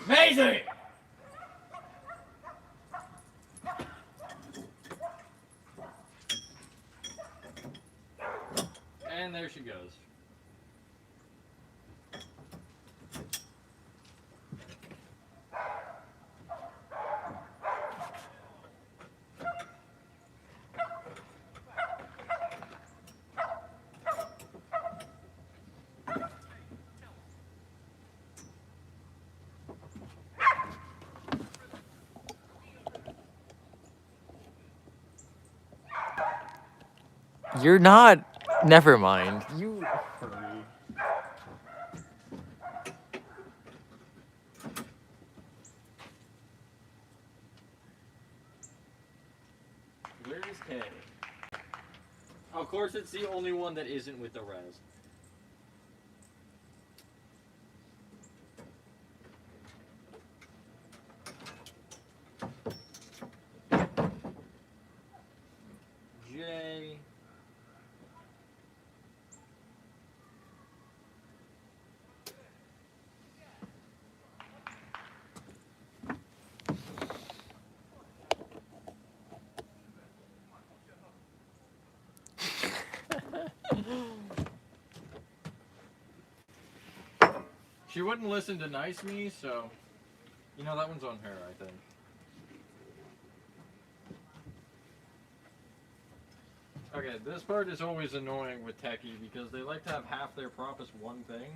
Maisie! And there she goes. You're not. Never mind. You furry. Where is Kay? Of course, it's the only one that isn't with the rest. Jay. She wouldn't listen to Nice Me, so, you know, that one's on her, I think. Okay, this part is always annoying with Techie because they like to have half their prop as one thing.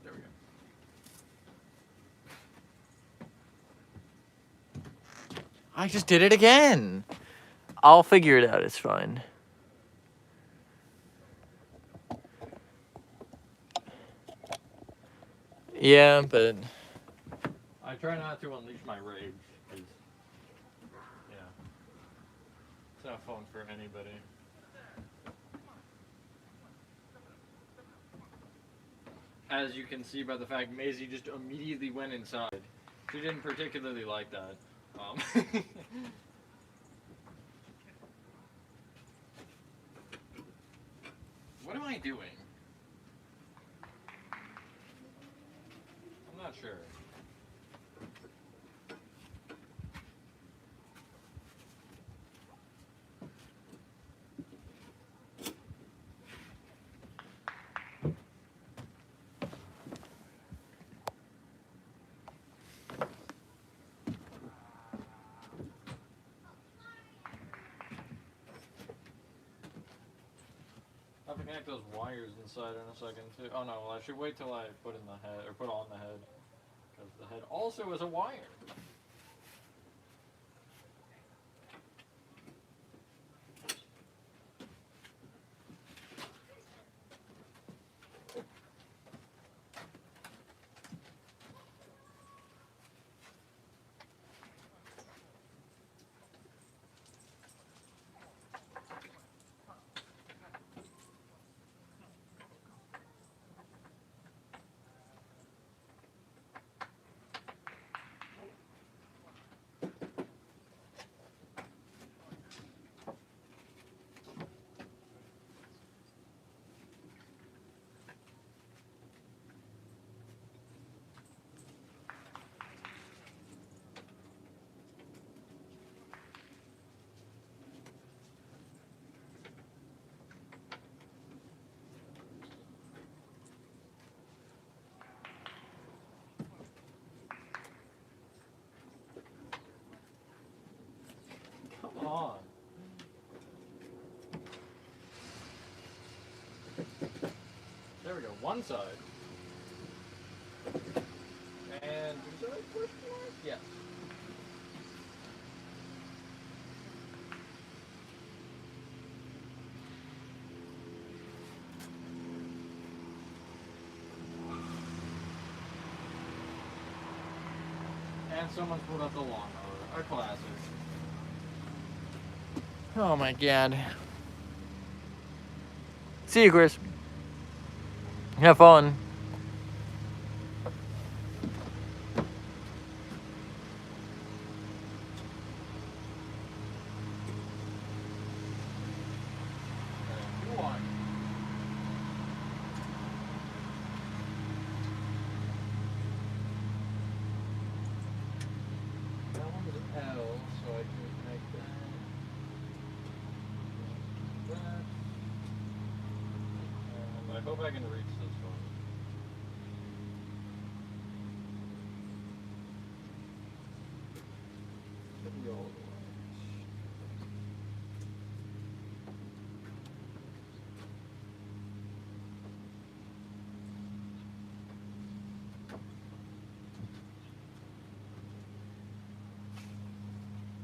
There we go. I just did it again. I'll figure it out, it's fine. Yeah, but I try not to unleash my rage, because, yeah, it's not fun for anybody. As you can see by the fact Maisie just immediately went inside. She didn't particularly like that. connect those wires inside in a second too. Oh no, well I should wait till I put in the head, or put on the head. Because the head also is a wire. Come on. There we go, one side. And is there a question mark? Yes. And someone's pulled out the lawnmower, a classic. Oh my god. See you, Chris. Have fun. I hope I can reach this one. Should be all the way.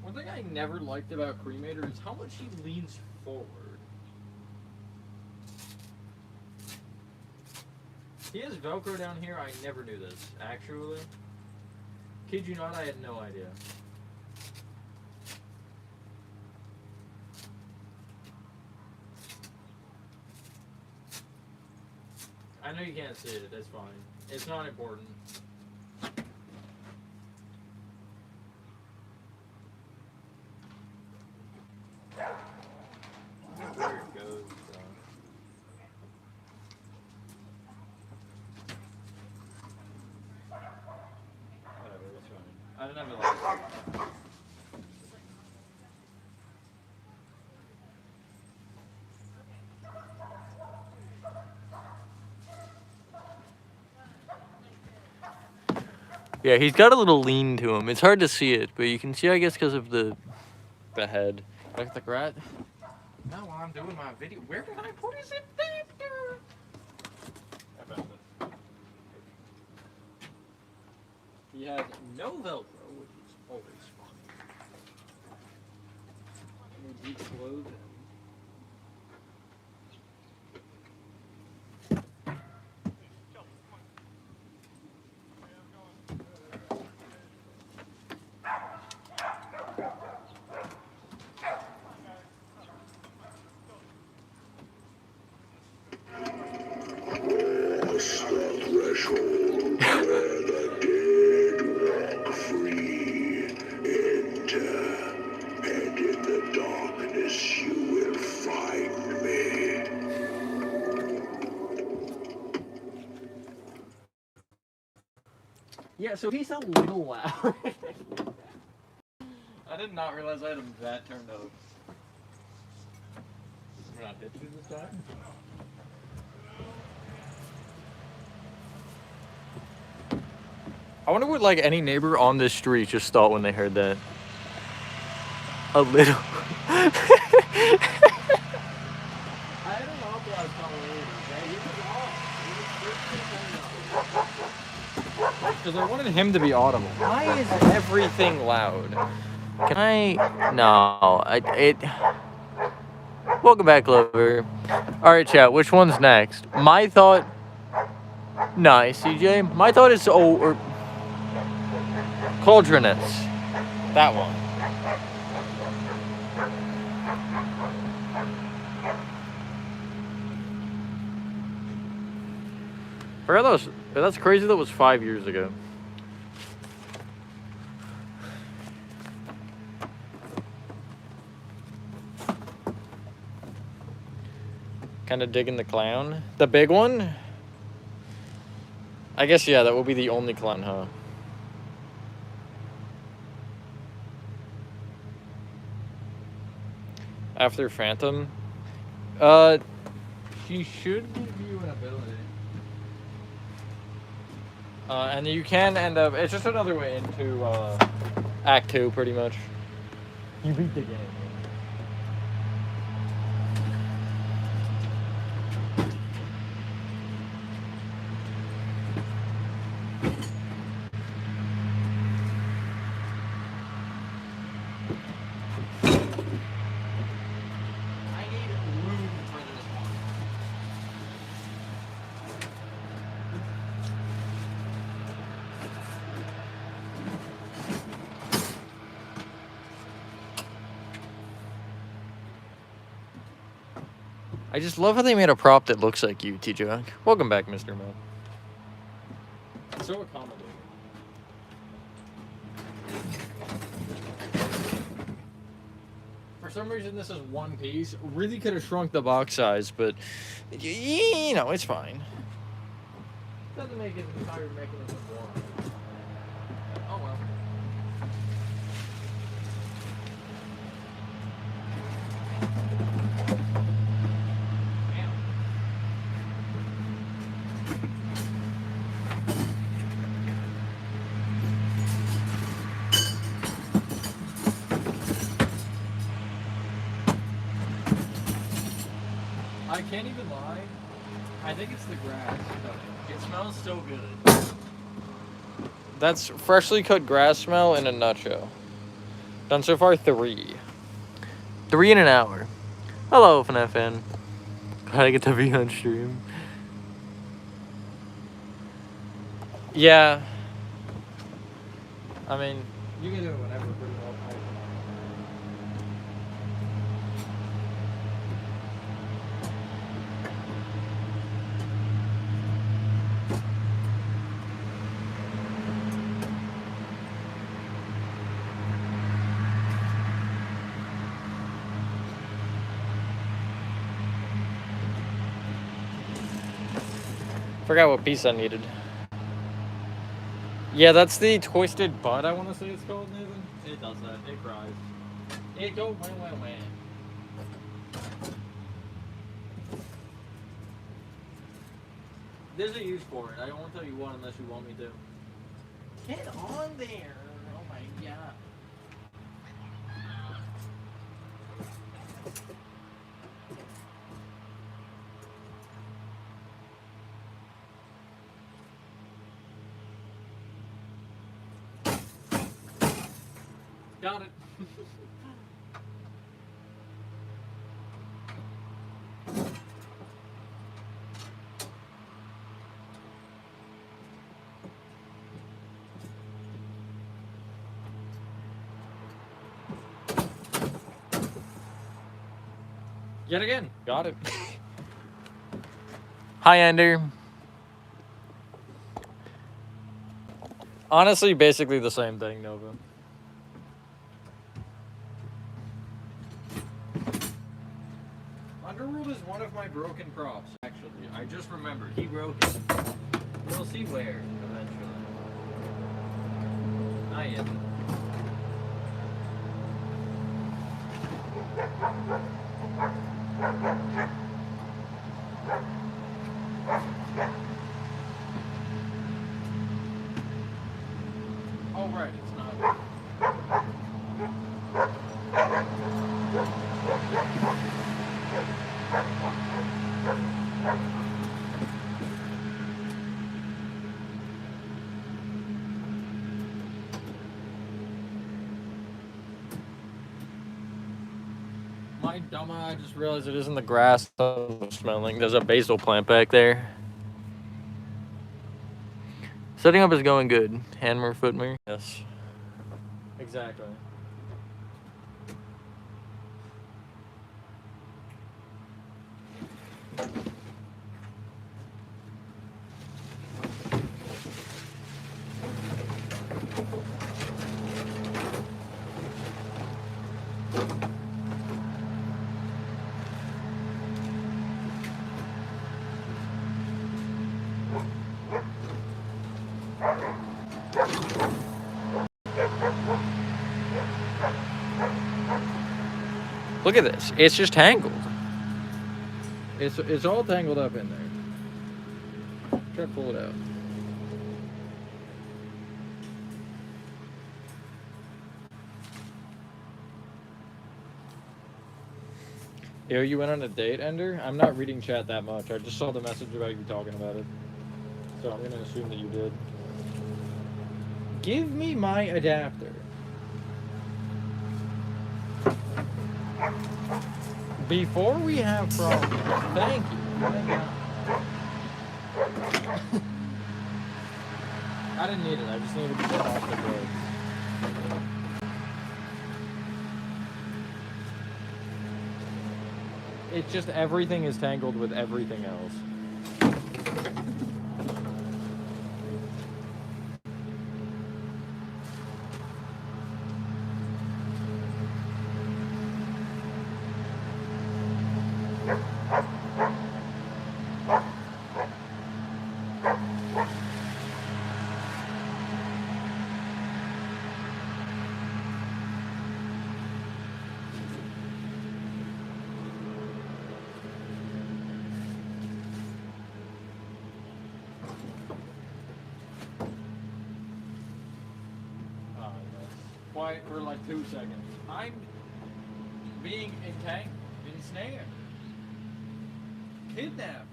One thing I never liked about Cremator is how much he leans forward. He has Velcro down here. I never knew this, actually. Kid you not, I had no idea. I know you can't see it, that's fine. It's not important. Where it goes. I don't have it like yeah, he's got a little lean to him. It's hard to see it, but you can see, I guess, because of the head. Like the rat. Now while I'm doing my video, where did I put his adapter? I found it. He has no Velcro, which is always fun. Let me declothe him. Yeah, so he's a little loud. I did not realize I had him that turned up. We're not hit you this time? I wonder what, like, any neighbor on this street just thought when they heard that. A little. I don't know if I was calling Because I wanted him to be audible. Why is everything loud? Can I? No. Welcome back, Clover. Alright, chat. Which one's next? My thought. Nice, CJ. My thought is. Or Cauldronus. That one. Forgot that was. That's crazy. That was 5 years ago. Kind of digging the clown. The big one? I guess, yeah, that will be the only clown, huh? After Phantom? She should give you an ability. And you can end up... It's just another way into, Act 2, pretty much. You beat the game. I just love how they made a prop that looks like you, T-Junk. Welcome back, Mr. Mo. So accommodating. For some reason, this is one piece. Really could have shrunk the box size, but you know, it's fine. Doesn't make it entire mechanism more. Oh well. I can't even lie. I think it's the grass. It smells so good. That's freshly cut grass smell in a nutshell. Done so far 3. 3 in an hour. Hello, FNFN. Glad I get to be on stream. Yeah. I mean, you can do it whenever pretty well. Forgot what piece I needed. Yeah, that's the twisted butt, I want to say it's called, Nathan. It does that. It cries. It goes wah. There's a use for it. I won't tell you what unless you want me to. Get on there. Oh my god. Got it. Yet again. Got it. Hi, Ender. Honestly, basically the same thing, Nova. Underworld is one of my broken props, actually. I just remembered. He broke it. We'll see where, eventually. Not yet. Oh, right, it's not. My dumb eye just realized it isn't the grass I'm smelling. There's a basil plant back there. Setting up is going good. Hammer, foot mirror. Yes. Exactly. Look at this. It's just tangled. It's all tangled up in there. Try to pull it out. Yo, you went on a date, Ender? I'm not reading chat that much. I just saw the message about you talking about it. So I'm gonna assume that you did. Give me my adapter. Before we have problems, thank you. I didn't need it. I just needed to get off the board. It's just everything is tangled with everything else. Quiet for like 2 seconds. I'm being entangled, ensnared, kidnapped.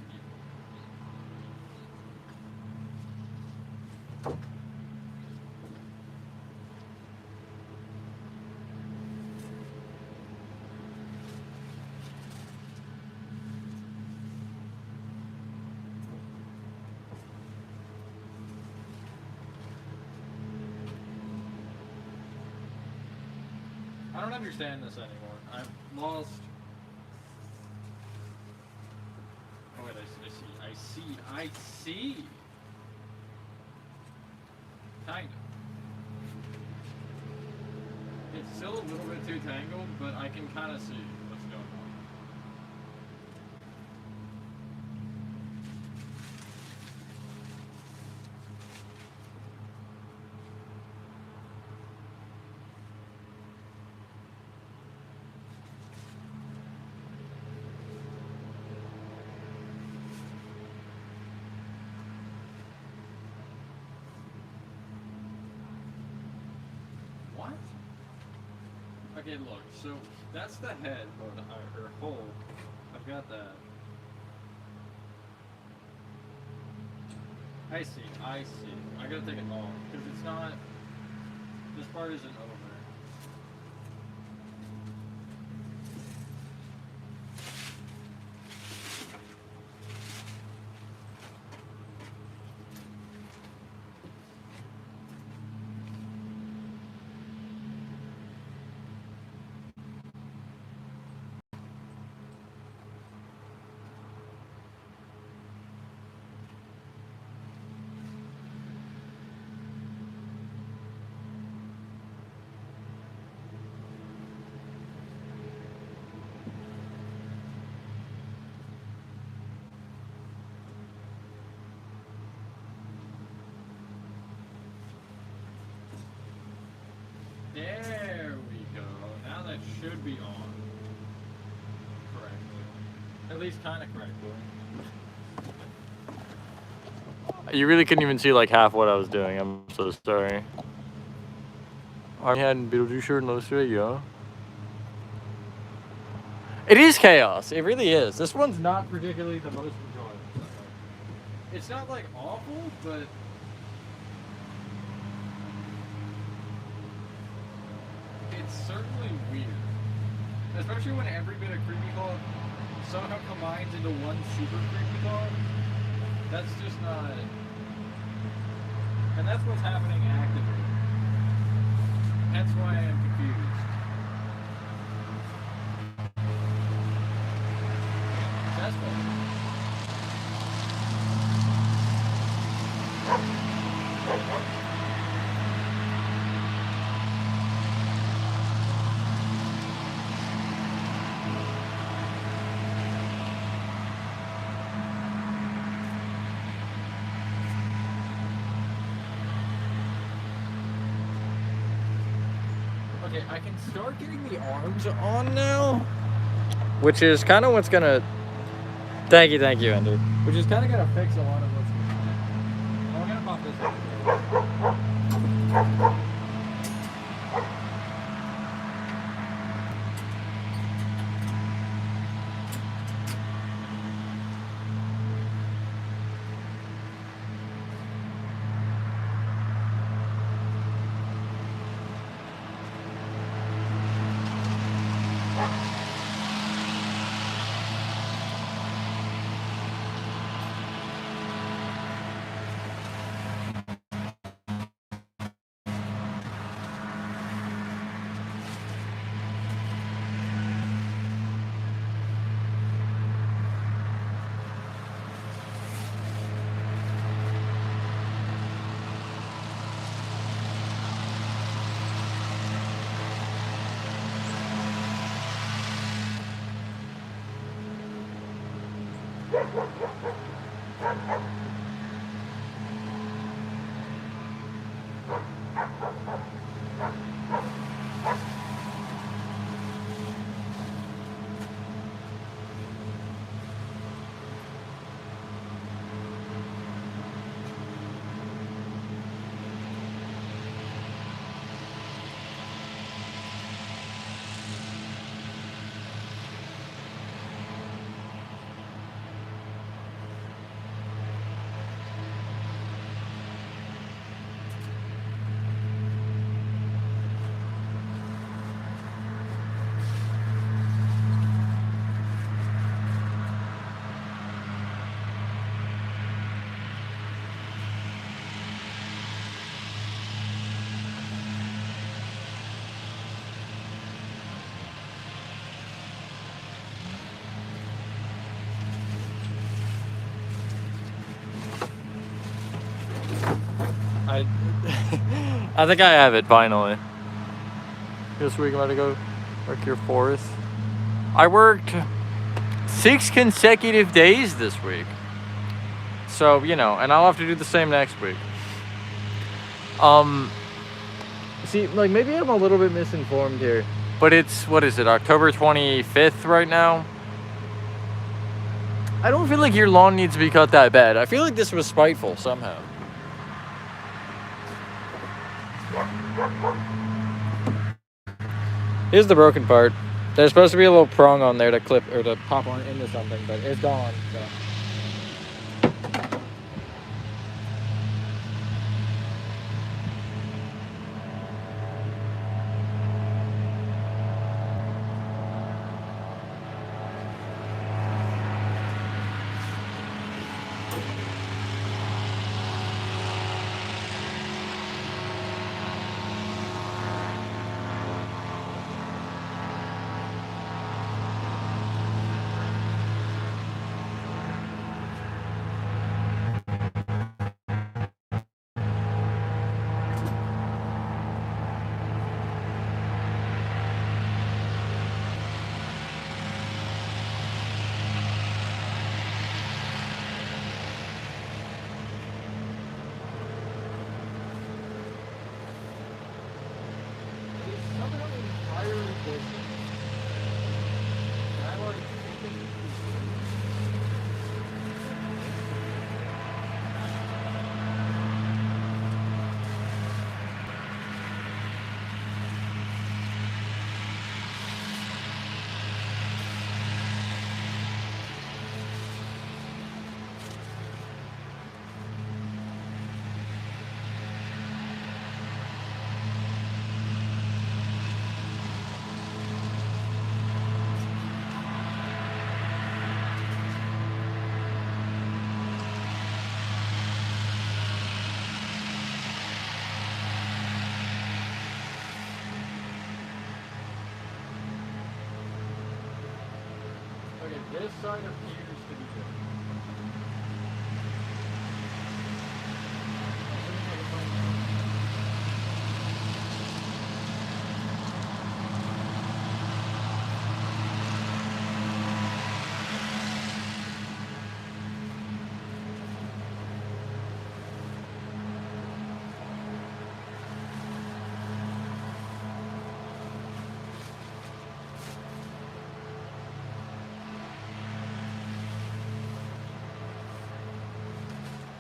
I don't understand this anymore. I'm lost. Oh wait, I see. Kind of. It's still a little bit too tangled, but I can kind of see what's going on. What? Okay, look, so that's the head, or hole. I've got that. I see. I gotta take it off, because it's not, this part isn't over. There we go. Now that should be on correctly. At least kind of correctly. You really couldn't even see like half what I was doing. I'm so sorry. I hadn't built your shirt no straight, yeah. It is chaos. It really is. This one's not particularly the most enjoyable. It's not like awful, but it's certainly weird. especially when every bit of creepy claw somehow combines into one super creepy claw. That's just not. And that's what's happening actively. That's why I am confused. That's better. Okay, I can start getting the arms on now, which is kind of what's gonna. Thank you, Andrew. Which is kind of gonna fix a lot of what's. I'm gonna pop this up. I I think I have it finally. This week I'm about to go work your fourth. I worked 6 consecutive days this week. So, you know, and I'll have to do the same next week. See, like maybe I'm a little bit misinformed here. But it's, what is it, October 25th right now? I don't feel like your lawn needs to be cut that bad. I feel like this was spiteful somehow. Here's the broken part. There's supposed to be a little prong on there to clip or to pop on into something, but it's gone. So. Okay, this side appears to be good.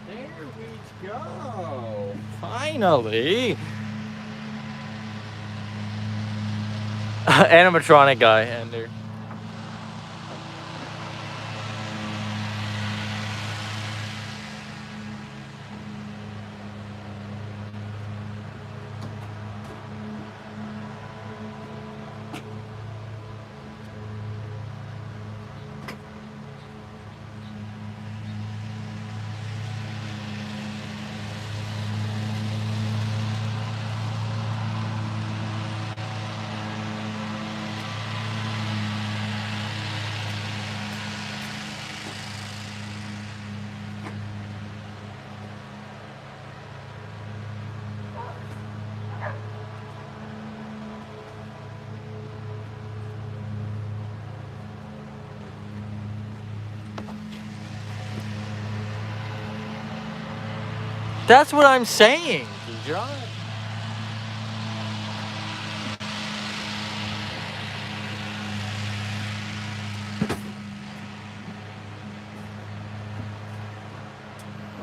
There we go. Finally. Animatronic guy, Ender. That's what I'm saying, John.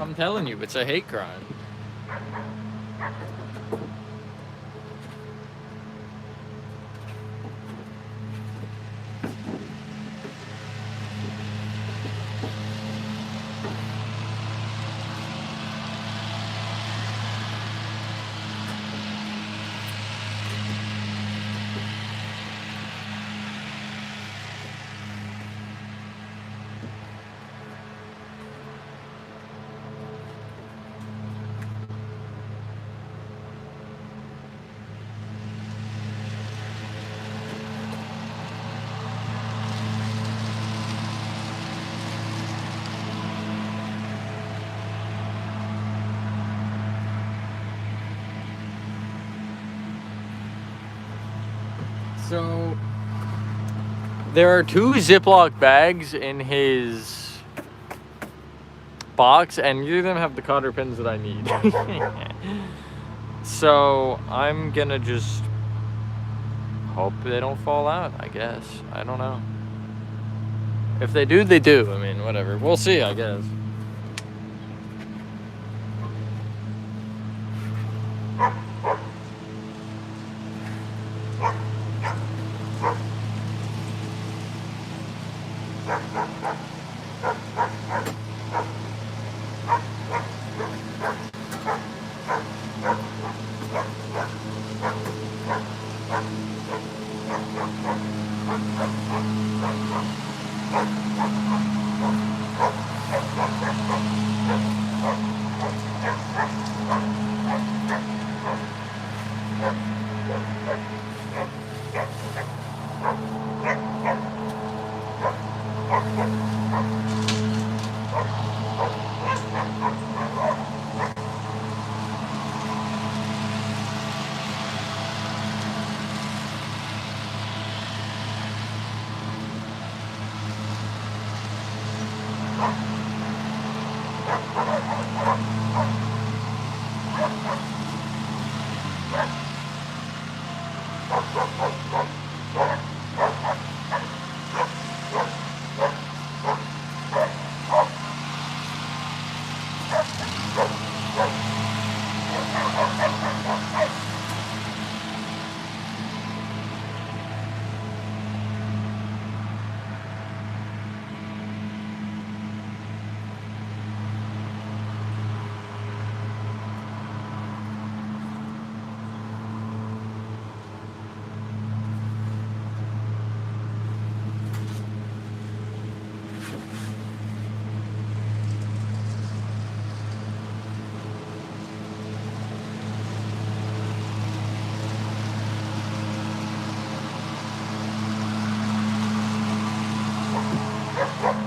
I'm telling you, it's a hate crime. So, there are 2 Ziploc bags in his box, and neither of them have the cotter pins that I need. So, I'm gonna just hope they don't fall out, I guess. I don't know. If they do, they do. I mean, whatever. We'll see, I guess.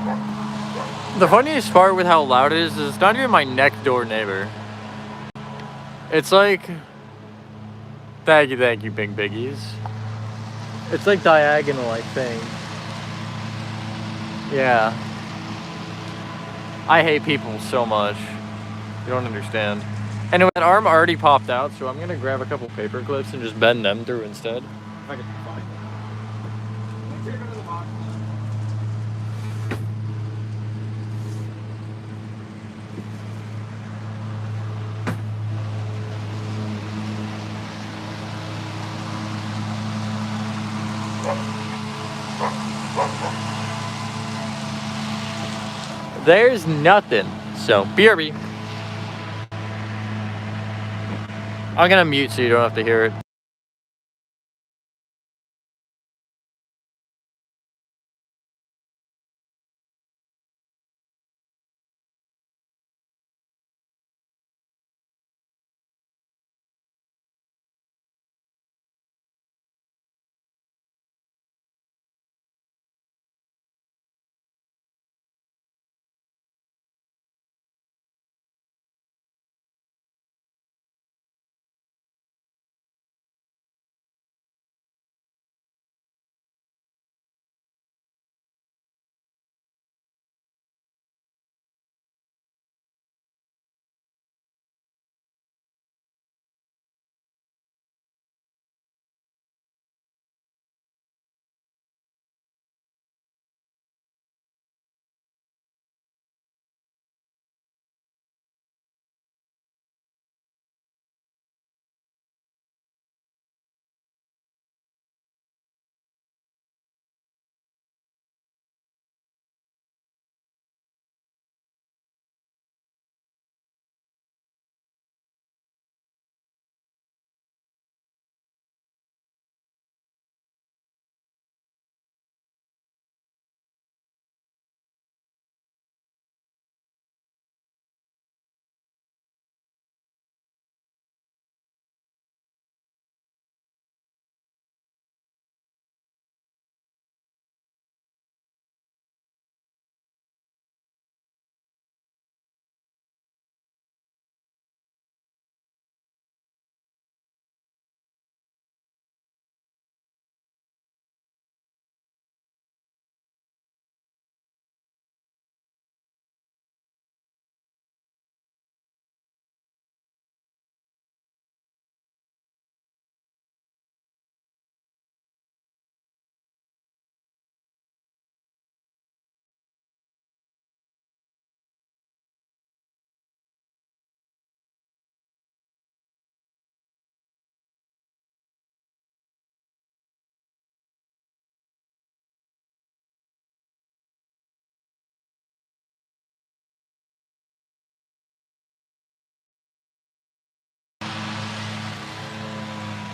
The funniest part with how loud it is it's not even my next door neighbor. It's like, thank you, big biggies. It's like diagonal, I think. Yeah. I hate people so much. You don't understand. Anyway, that arm already popped out, so I'm gonna grab a couple paper clips and just bend them through instead. If I can find them. Let me take it to the box. There's nothing. So, BRB. I'm gonna mute so you don't have to hear it.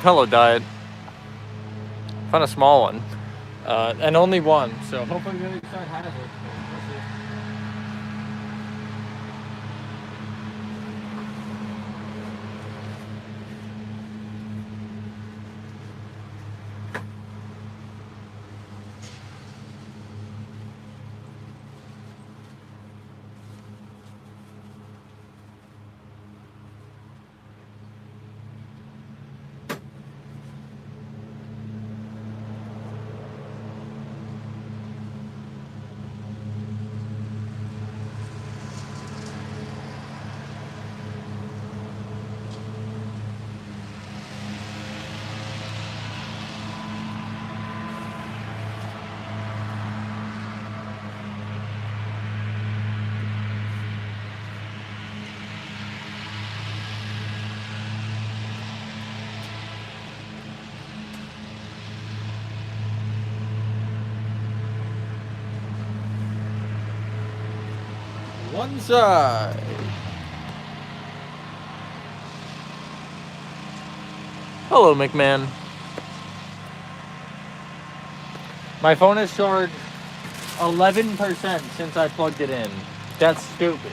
Hello, diet. Found a small one. And only one, so hopefully the other side has it. We'll see. One side. Hello, McMahon. My phone is charged 11% since I plugged it in. That's stupid.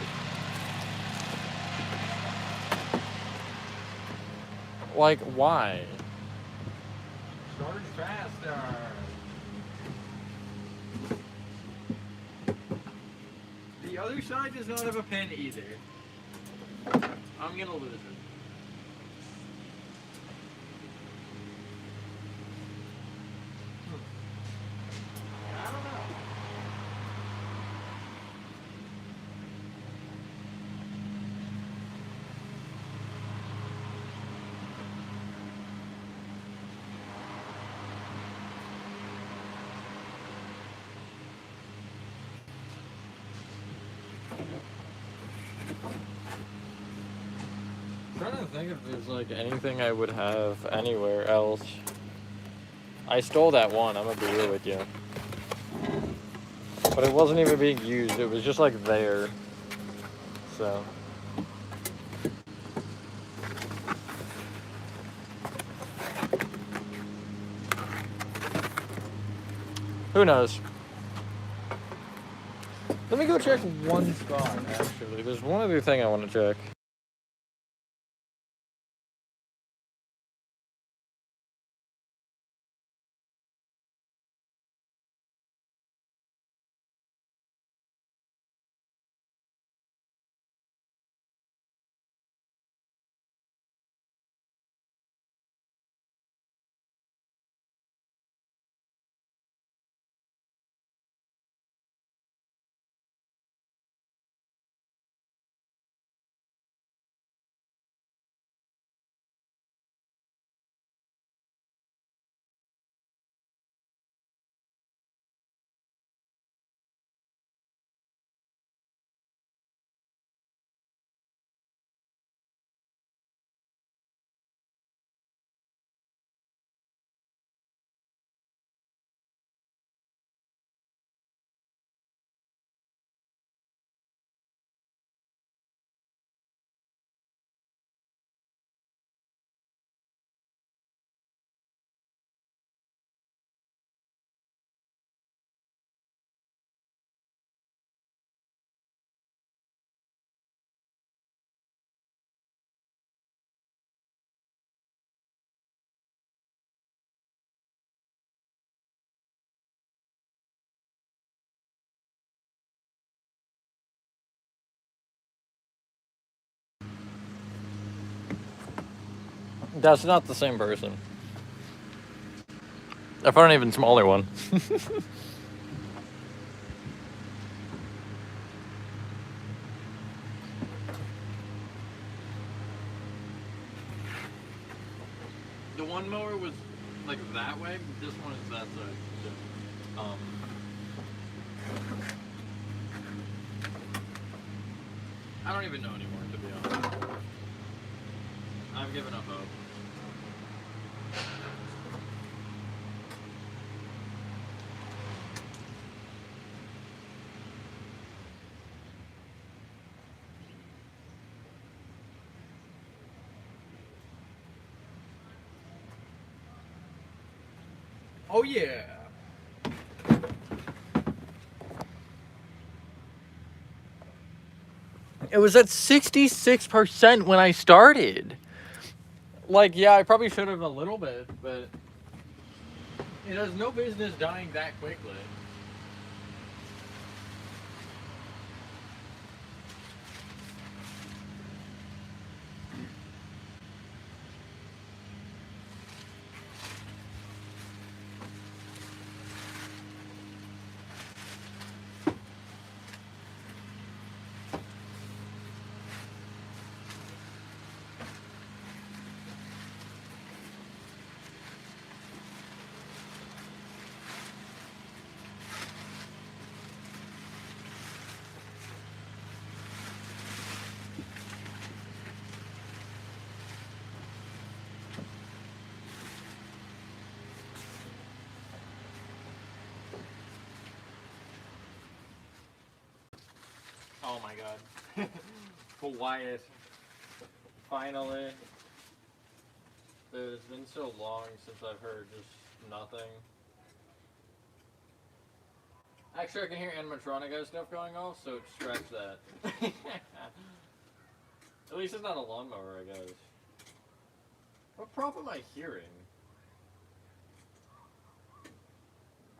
Like, why? Charge faster. other side does not have a pin either. I'm gonna lose it. I don't know. I'm trying to think if there's like anything I would have anywhere else. I stole that one, I'm gonna be real with you. But it wasn't even being used, it was just like there. So. Who knows? Let me go check one spot, actually. There's one other thing I want to check. That's not the same person. I found an even smaller one. The one mower was like that way, this one is that side. So, I don't even know anymore, to be honest. I've given up hope. Oh yeah. It was at 66% when I started. Like, yeah, I probably should have a little bit, but it has no business dying that quickly. Oh my god. Quiet. Finally. It's been so long since I've heard just nothing. Actually, I can hear animatronic stuff going off, so scratch that. At least it's not a lawnmower, I guess. What prop am I hearing?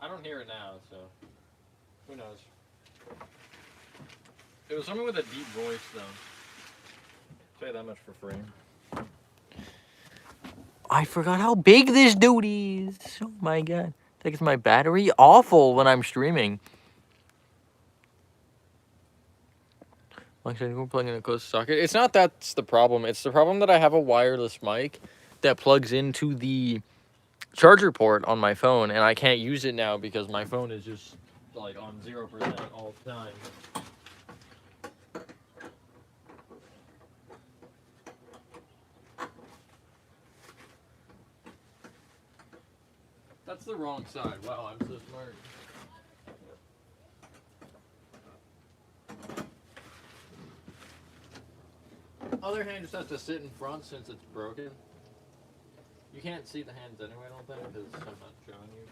I don't hear it now, so who knows. It was someone with a deep voice, though. Say that much for free. I forgot how big this dude is. Oh my god. Takes my battery awful when I'm streaming. Like, we're plugging in a close socket. It's not that's the problem. It's the problem that I have a wireless mic that plugs into the charger port on my phone, and I can't use it now because my phone is just like on 0% all the time. That's the wrong side. Wow, I'm so smart. Other hand just has to sit in front since it's broken. You can't see the hands anyway, I don't think, because I'm not showing you,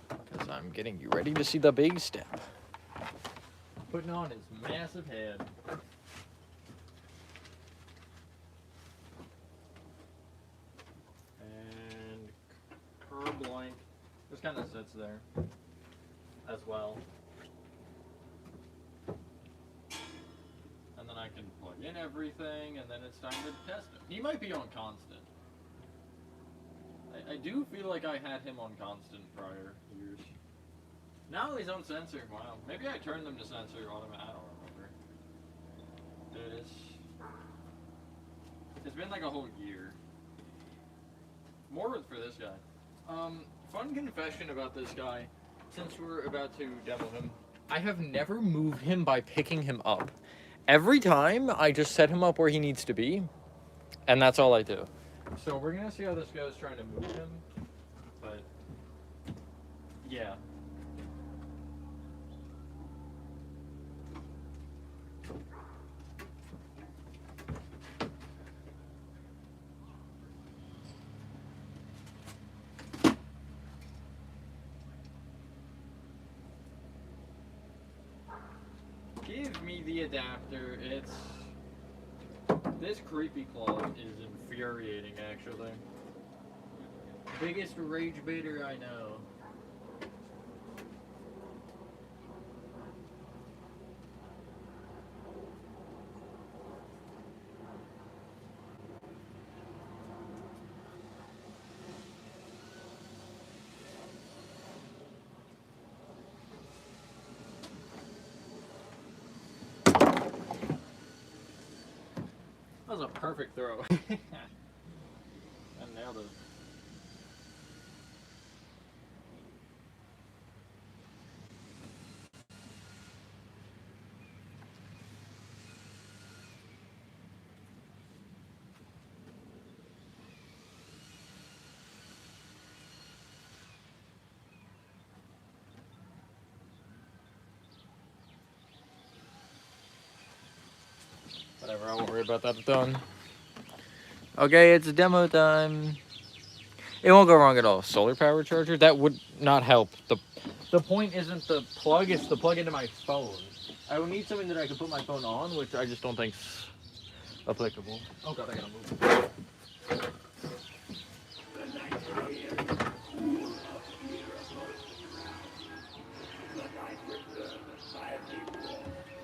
but because I'm getting you ready to see the big step. Putting on his massive head. And curb blank just kind of sits there as well. And then I can plug in everything, and then it's time to test him. He might be on constant. I do feel like I had him on constant prior years. Now he's on sensor. Wow. Maybe I turned them to sensor automatic. I don't remember. Dude, it's been like a whole year. More for this guy. Fun confession about this guy. Since we're about to demo him, I have never moved him by picking him up. Every time, I just set him up where he needs to be, and that's all I do. So we're gonna see how this goes trying to move him, but yeah. Give me the adapter. This creepy claw is infuriating, actually. Biggest rage baiter I know. That was a perfect throw. I nailed it. Whatever, I won't worry about that. It's done. Okay, it's demo time. It won't go wrong at all. Solar power charger? That would not help. The point isn't the plug, it's the plug into my phone. I would need something that I could put my phone on, which I just don't think's applicable. Oh god, I gotta move.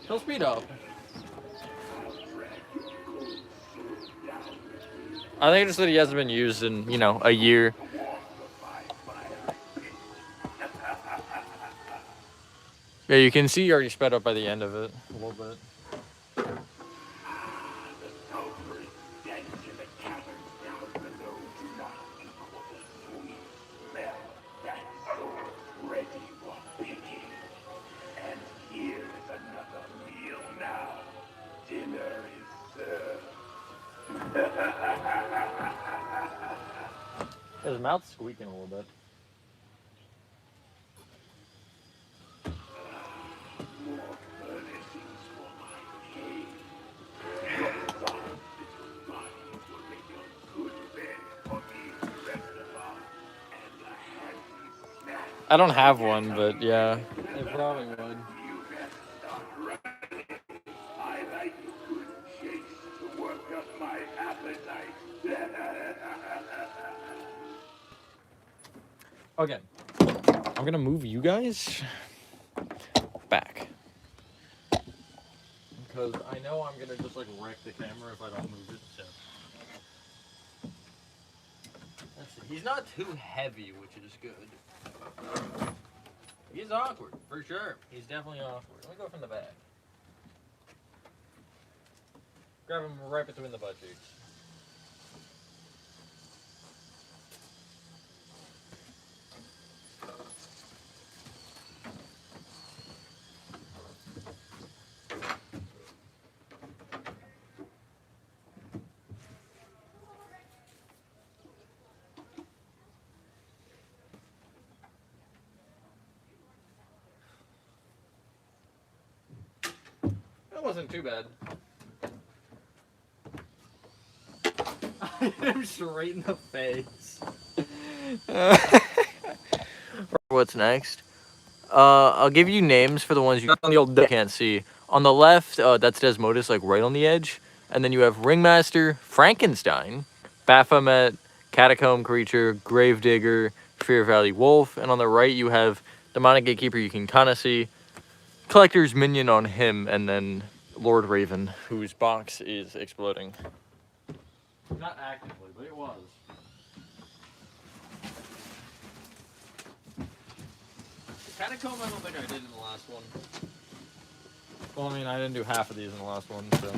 He'll speed up. I think just that he hasn't been used in, a year. Yeah, you can see he already sped up by the end of it a little bit. His mouth's squeaking a little bit. I don't have one, but yeah, it probably would. Okay, I'm gonna move you guys back. because I know I'm gonna just like wreck the camera if I don't move it. So let's see. He's not too heavy, which is good. He's awkward for sure. He's definitely awkward. Let me go from the back. Grab him right between the butt cheeks. That wasn't too bad. I hit him straight in the face. What's next? I'll give you names for the ones you can't see. On the left, that's Desmodus, like right on the edge. And then you have Ringmaster, Frankenstein, Baphomet, Catacomb Creature, Gravedigger, Fear Valley Wolf. And on the right, you have Demonic Gatekeeper, you can kind of see. Collector's Minion on him, and then Lord Raven, whose box is exploding. Not actively, but it was. Catacomb, I don't think I did in the last one. Well, I mean, I didn't do half of these in the last one, so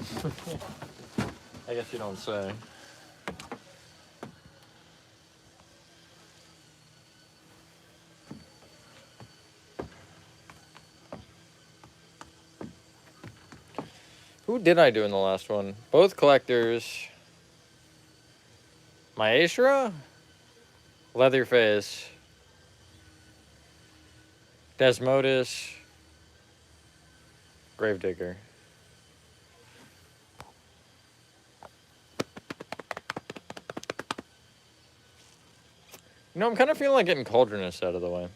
I guess you don't say. Who did I do in the last one? Both collectors. Maestra? Leatherface. Desmodus. Gravedigger. You know, I'm kind of feeling like getting Cauldronus out of the way.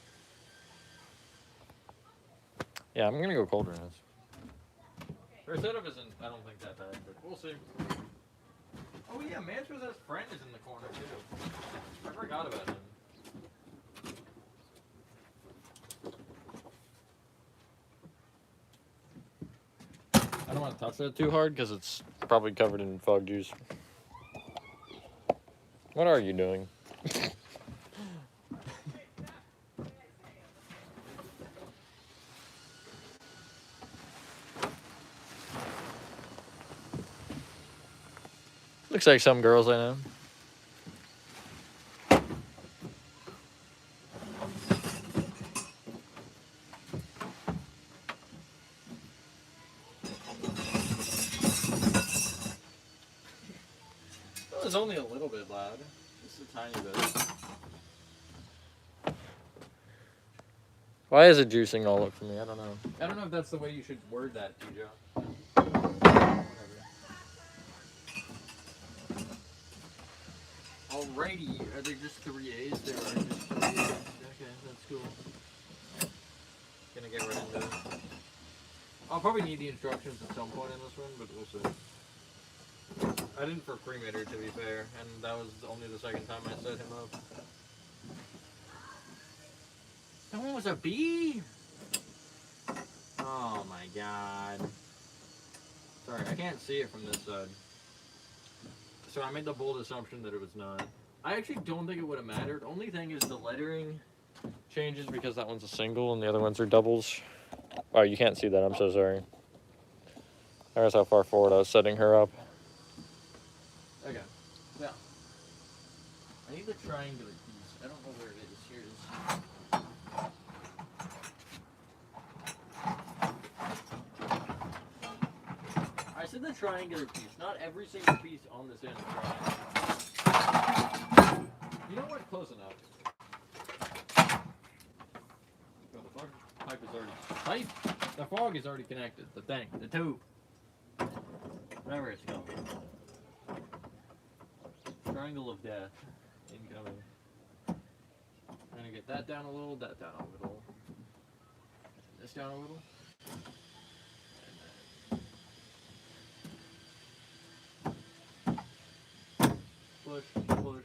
Yeah, I'm gonna go Cauldronus. Their setup isn't, I don't think, that bad, but we'll see. Oh yeah, Mantra's friend is in the corner too. I forgot about him. I don't want to touch that too hard because it's probably covered in fog juice. What are you doing? Looks like some girls I know. It was only a little bit loud. Just a tiny bit. Why is it juicing all up for me? I don't know. I don't know if that's the way you should word that, Tijo. Alrighty, are there just 3 A's? There are just 3 A's. Okay, that's cool. Gonna get right into it. I'll probably need the instructions at some point in this one, but we'll see. I didn't for cremator, to be fair, and that was only the second time I set him up. That one was a B? Oh my god. Sorry, I can't see it from this side. So I made the bold assumption that it was not. I actually don't think it would have mattered. Only thing is the lettering changes because that one's a single and the other ones are doubles. Oh, you can't see that. I'm so sorry. There's how far forward I was setting her up. Okay. Now, I need the triangular piece. I don't know where it is. Here it is. I said the triangular piece, not every single piece on this end of triangle. You know what? Close enough. Oh, the fuck? Pipe is already... Pipe? The fog is already connected. The thing. The tube. Whatever it's called. Triangle of death. Incoming. I'm gonna get that down a little, that down a little. And this down a little. Push, push.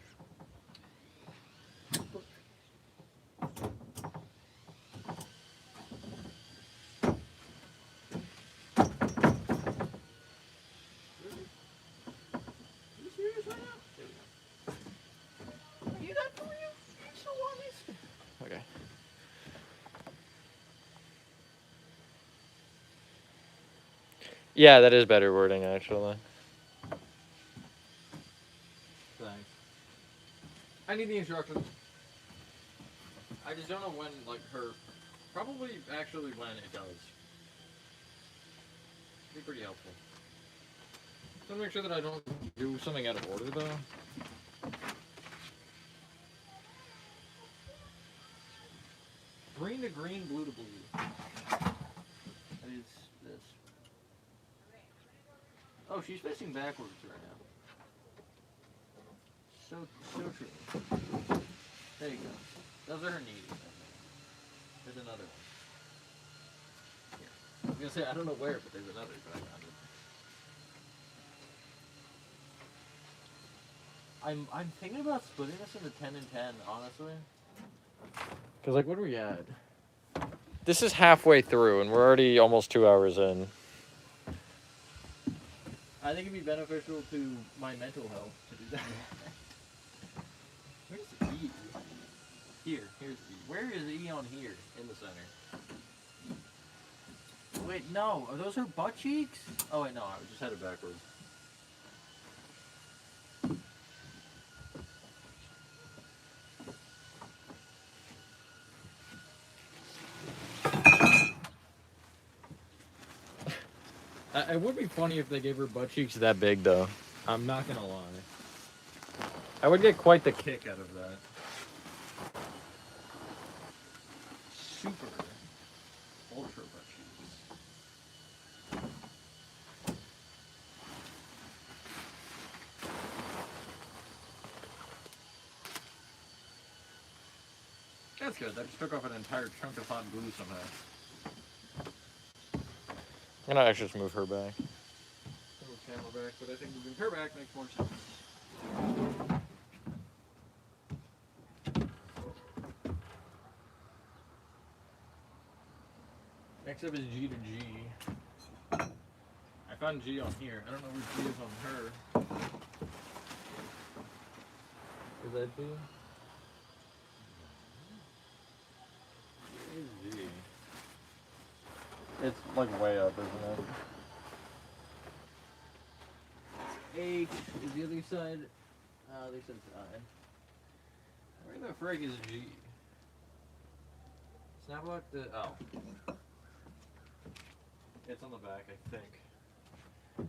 Yeah, that is better wording, actually. Thanks. I need the instructions. I just don't know when, like, her... Probably, actually, when it does. It'd be pretty helpful. I want to make sure that I don't do something out of order, though. Green to green, blue to blue. That is this. Oh, she's facing backwards right now. So true. There you go. Those are her knees. There's another one. Here. I was gonna say, I don't know where, but there's another, but I found it. I'm thinking about splitting this into 10 and 10, honestly. Because, like, what are we at? This is halfway through, and we're already almost 2 hours in. I think it'd be beneficial to my mental health to do that. Where's E? Here's E. Where is E on here in the center? Wait, no. Are those her butt cheeks? Oh, wait, no. I just had it backwards. It would be funny if they gave her butt cheeks that big, though. I'm not gonna lie. I would get quite the kick out of that. Super ultra butt cheeks. That's good. That just took off an entire chunk of hot glue somehow. I'm gonna actually just move her back. Move camera back, but I think moving her back makes more sense. Next up is G to G. I found G on here. I don't know where G is on her. Is that G? Where's G? It's like way up, isn't it? H is the other side. Other side's I. Where the frig is G? Snaplock the oh. It's on the back, I think.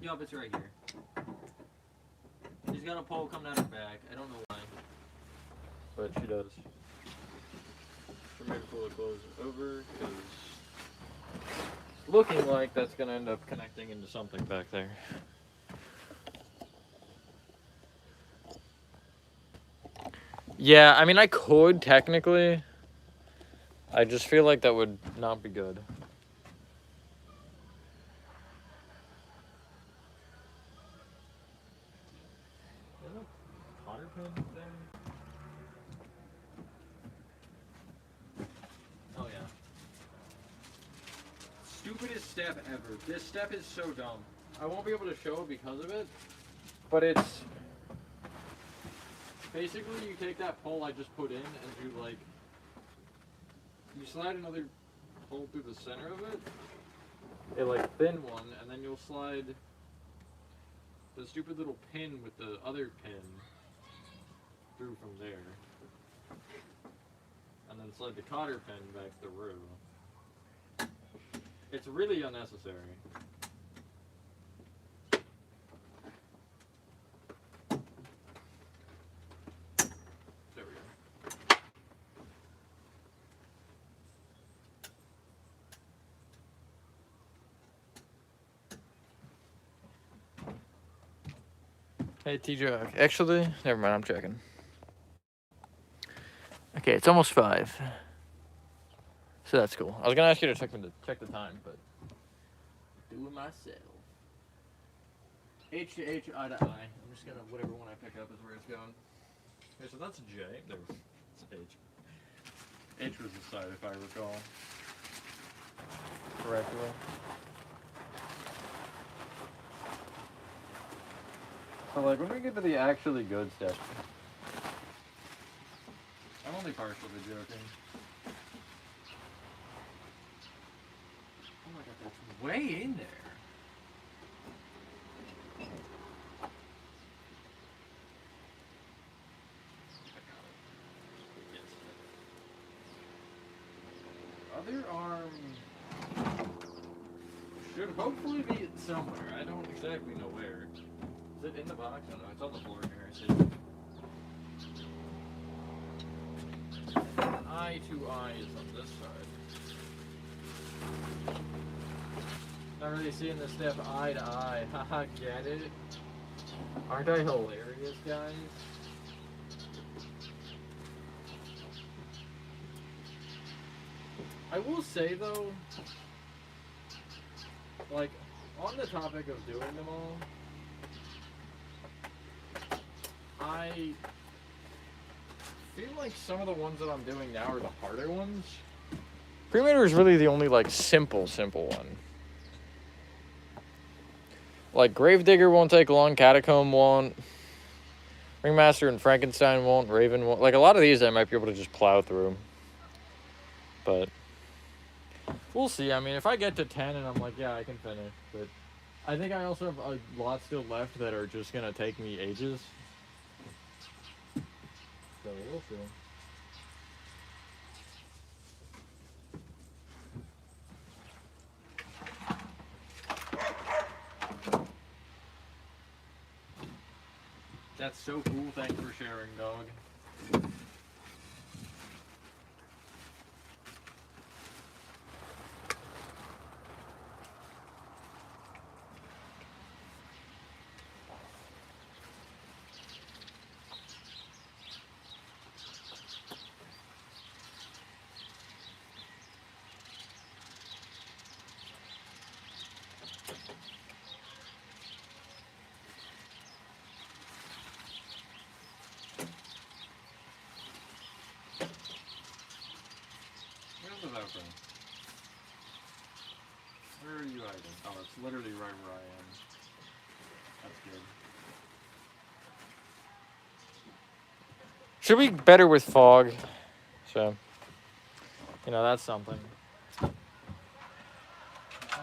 Yup, it's right here. She's got a pole coming out her back. I don't know why. But she does. So maybe pull the clothes over, because looking like that's going to end up connecting into something back there. Yeah, I mean, I could technically. I just feel like that would not be good. Is there a cotter pin there? Oh, yeah. Stupidest step ever. This step is so dumb. I won't be able to show it because of it, but it's basically you take that pole I just put in and you like you slide another pole through the center of it, a like thin one, and then you'll slide the stupid little pin with the other pin through from there, and then slide the cotter pin back through. It's really unnecessary. There we go. Hey, T-Jock. Actually, never mind, I'm checking. Okay, it's almost 5. So that's cool. I was gonna ask you to check the time, but do it myself. H to H, I to I. I'm just gonna whatever one I pick up is where it's going. Okay, so that's J. There, it's H. H was the side, if I recall correctly. So like when we get to the actually good stuff, I'm only partially joking. Oh my god, that's way in there. other arm should hopefully be somewhere. I don't exactly know where. Is it in the box? Oh no, it's on the floor here. I see. Eye to eye is on this side. Not really seeing this stuff eye to eye. Haha, get it? Aren't I hilarious, guys? I will say though, like, on the topic of doing them all, I feel like some of the ones that I'm doing now are the harder ones. Cremator is really the only, like, simple one. Like, Gravedigger won't take long, Catacomb won't, Ringmaster and Frankenstein won't, Raven won't. Like, a lot of these I might be able to just plow through. But we'll see. I mean, if I get to 10 and I'm like, yeah, I can finish. But I think I also have a lot still left that are just going to take me ages. So we'll see. That's so cool. Thanks for sharing, dog. Where are you hiding? Oh, it's literally right where I am. That's good. Should be better with fog. So, you know, that's something. I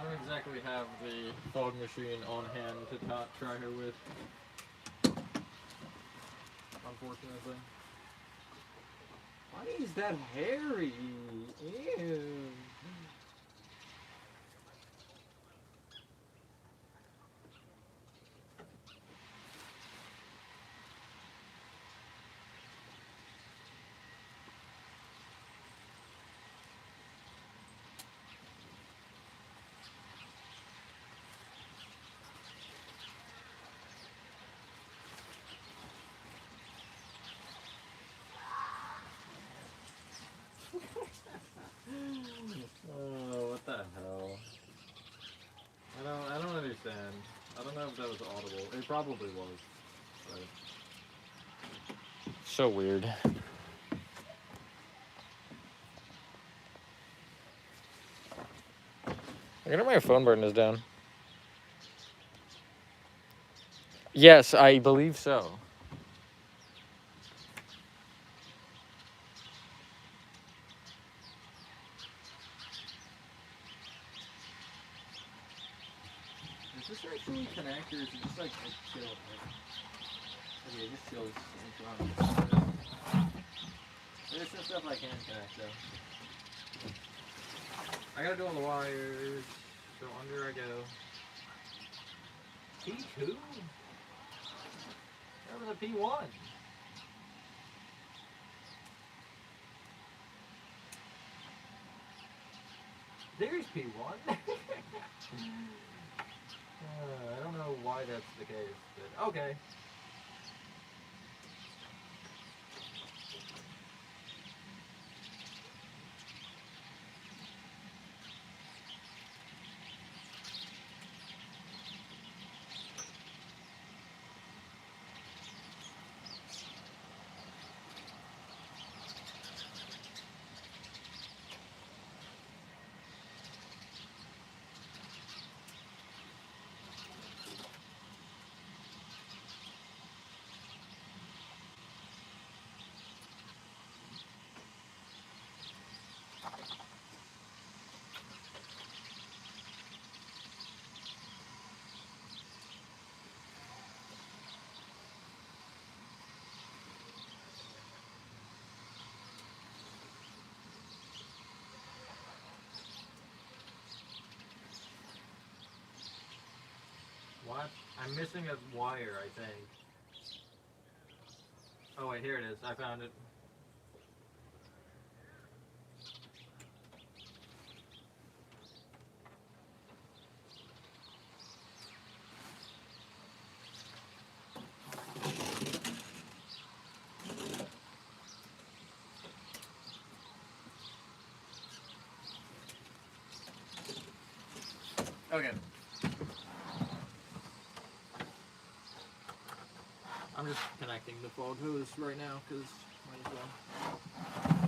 don't exactly have the fog machine on hand to try her with. Unfortunately. Why is that hairy? Ew. Oh, what the hell? I don't understand. I don't know if that was audible. It probably was. But so weird. I wonder if my phone button is down. Yes, I believe so. Is this actually connect or is it just like a chill? Okay, it just chills. There's some stuff I can connect though. I gotta do all the wires. So under I go. P2? That was a P1. There's P1. I don't know why that's the case, but okay. What? I'm missing a wire, I think. Oh wait, here it is. I found it. Okay. I'm just connecting the fog hose right now because might as well.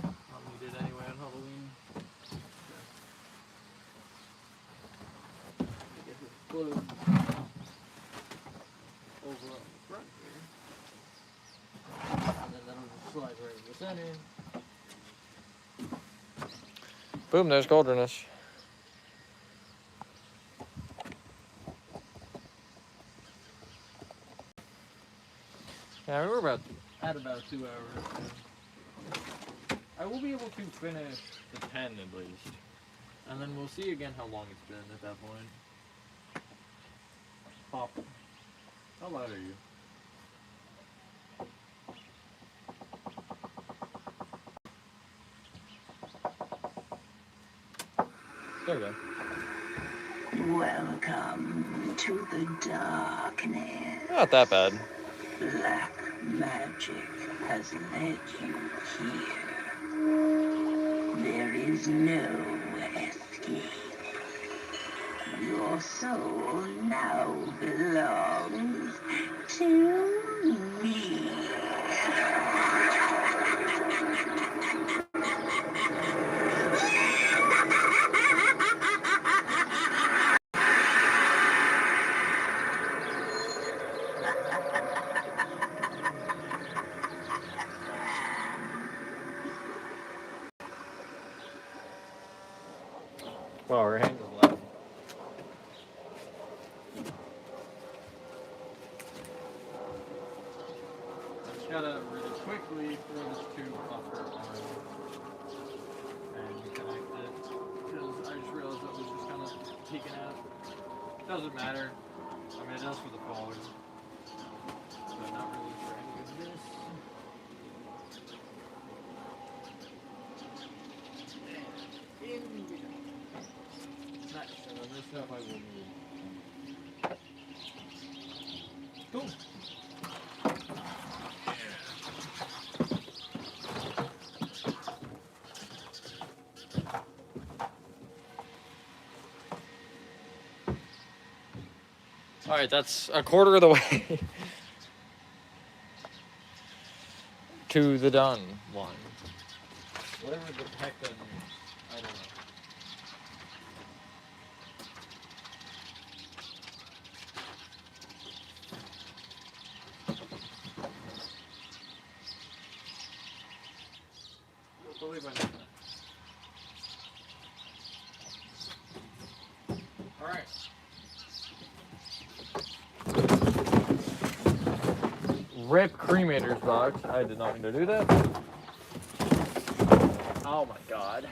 I'll need it anyway on Halloween. Get this plug over on the front here. And then that'll just slide right in the center. Boom, there's Golderness. Yeah, we're at about 2 hours. I will be able to finish the 10 at least. And then we'll see again how long it's been at that point. Pop. How loud are you? There we go. Welcome to the darkness. Not that bad. Black magic has led you here. There is no escape. Your soul now belongs to me. Wow, her hand is loud. I just gotta really quickly throw this tube off her arm and connect it because I just realized that was just kind of peeking out. Doesn't matter. I mean, it does for the fog, but not really for any of this. Nice. And then this stuff I will need. Cool. All right, that's a quarter of the way to the done one. Whatever the heck that means, I don't know. I don't believe I know that. All right. Rip cremator's box. I did not mean to do that. Oh my god.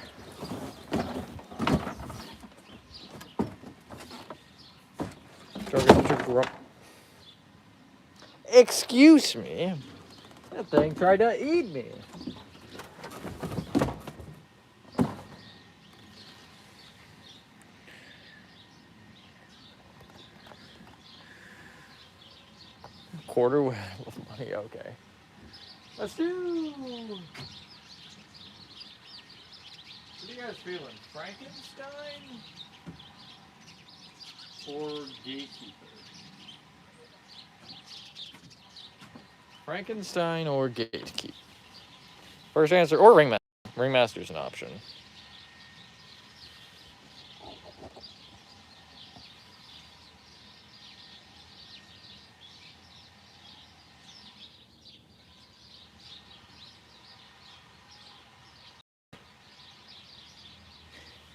Excuse me. That thing tried to eat me. Quarter of money, okay. Let's do. What are you guys feeling? Frankenstein or Gatekeeper? Frankenstein or Gatekeeper? First answer, or Ringmaster. Ringmaster's an option.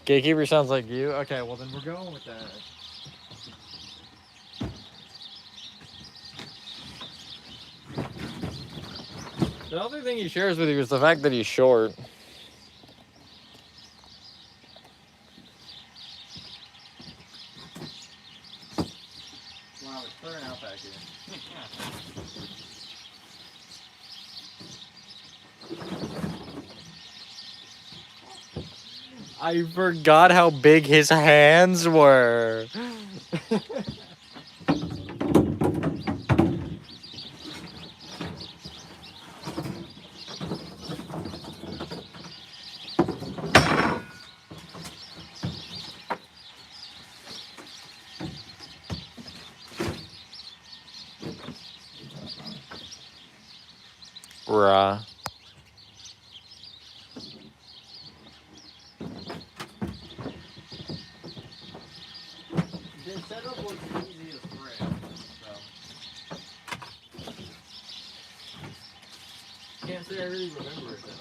Gatekeeper sounds like you. Okay, well then we're going with that. The other thing he shares with you is the fact that he's short. Wow, it's clearing out back here. I forgot how big his hands were. Bruh. The setup was easy as frick, so. Can't say I really remember it though.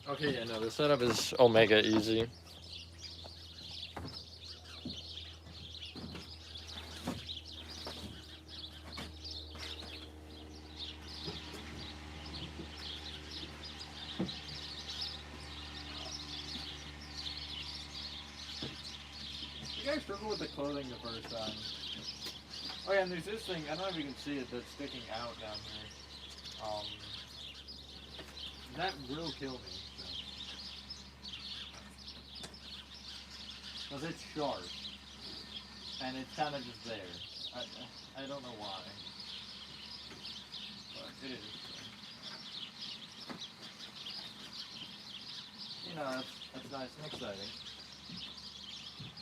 Okay, yeah, no, the setup is Omega easy. You guys struggle with the clothing the first time. Oh yeah, and there's this thing, I don't know if you can see it, that's sticking out down here. That will kill me. Because it's sharp. And it's kind of just there. I don't know why. But it is. You know, that's nice and exciting.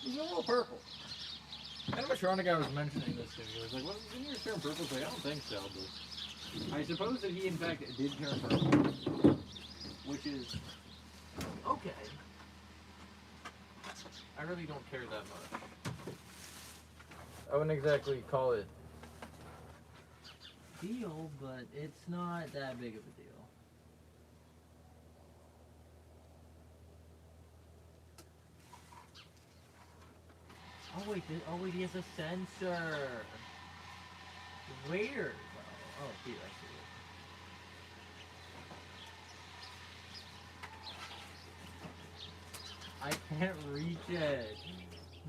He's a little purple. Animatronic guy was mentioning this to me. He was like, well, didn't yours turn purple? I was like, I don't think so, but I suppose that he in fact did turn purple. Which is okay. I really don't care that much. I wouldn't exactly call it deal, but it's not that big of a deal. Oh wait, he has a sensor. Where? Oh, here, I see it. I can't reach it.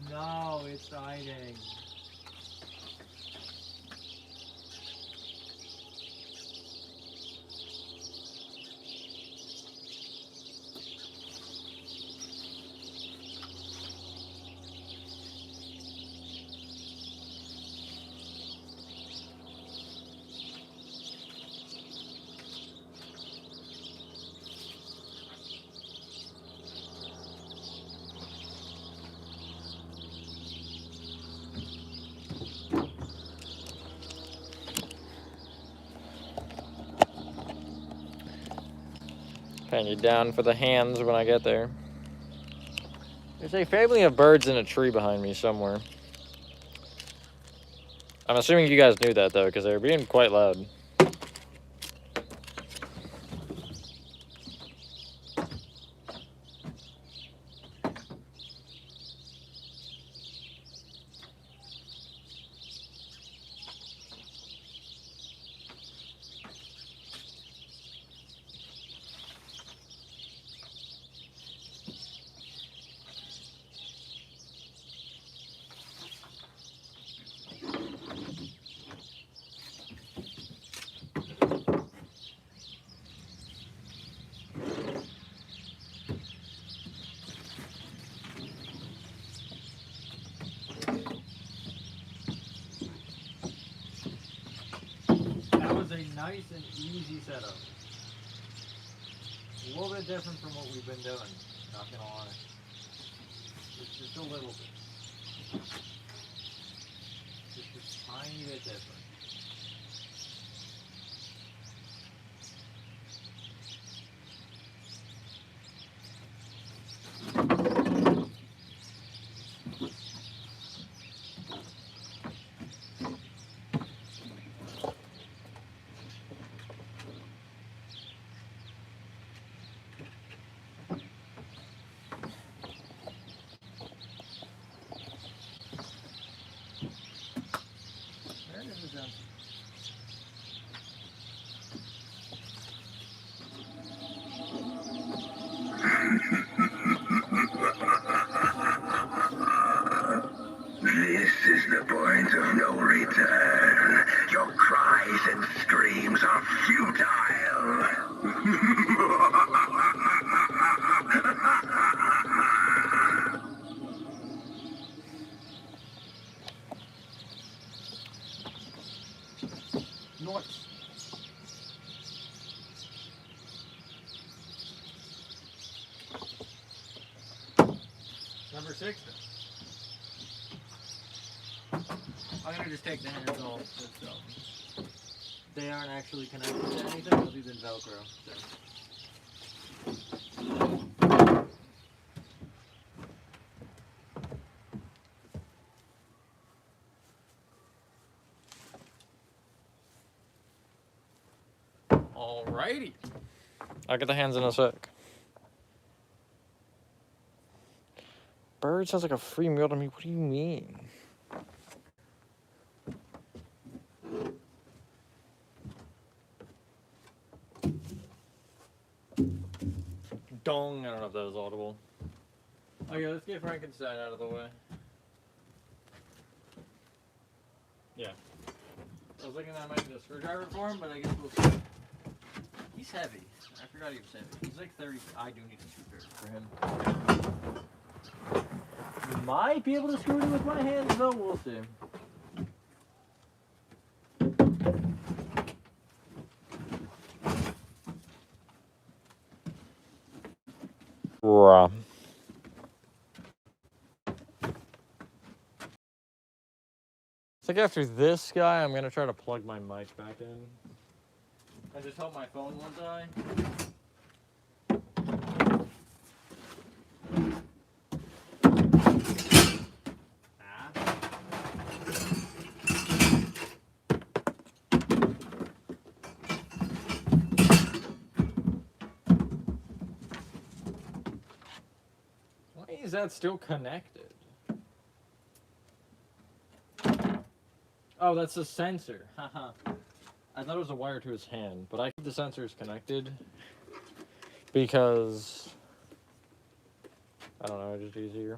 No, it's hiding. Pen you down for the hands when I get there. There's a family of birds in a tree behind me somewhere. I'm assuming you guys knew that though, because they were being quite loud. Nice and easy setup. A little bit different from what we've been doing, not gonna lie. Just a little bit. Just a tiny bit different. Number 6 then. I'm gonna just take the hands off. They aren't actually connected to anything other than Velcro. So. Alrighty. I'll get the hands in a sec. Bird sounds like a free meal to me. What do you mean? Dong. I don't know if that was audible. Okay, let's get Frankenstein out of the way. Yeah. I was thinking I might need a screwdriver for him, but I guess we'll see. He's heavy. I forgot he was heavy. He's like 30. I do need a screwdriver for him. Might be able to screw it with my hands, though. We'll see. Bruh. I think after this guy, I'm gonna try to plug my mic back in. And just hope my phone won't die. Why is that still connected? Oh, that's the sensor. Haha. I thought it was a wire to his hand, but I keep the sensors connected because I don't know, it's just easier.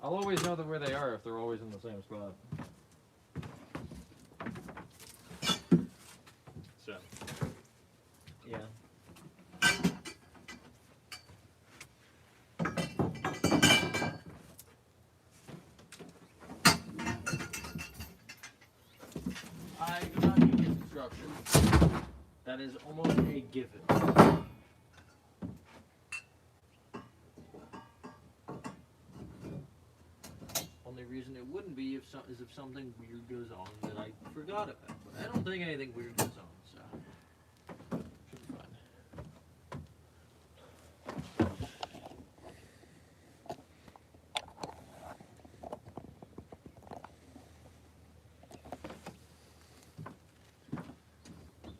I'll always know where they are if they're always in the same spot. So, yeah. I do not need instructions. That is almost a given. Only reason it wouldn't be is if something weird goes on that I forgot about. But I don't think anything weird goes on, so should be fine.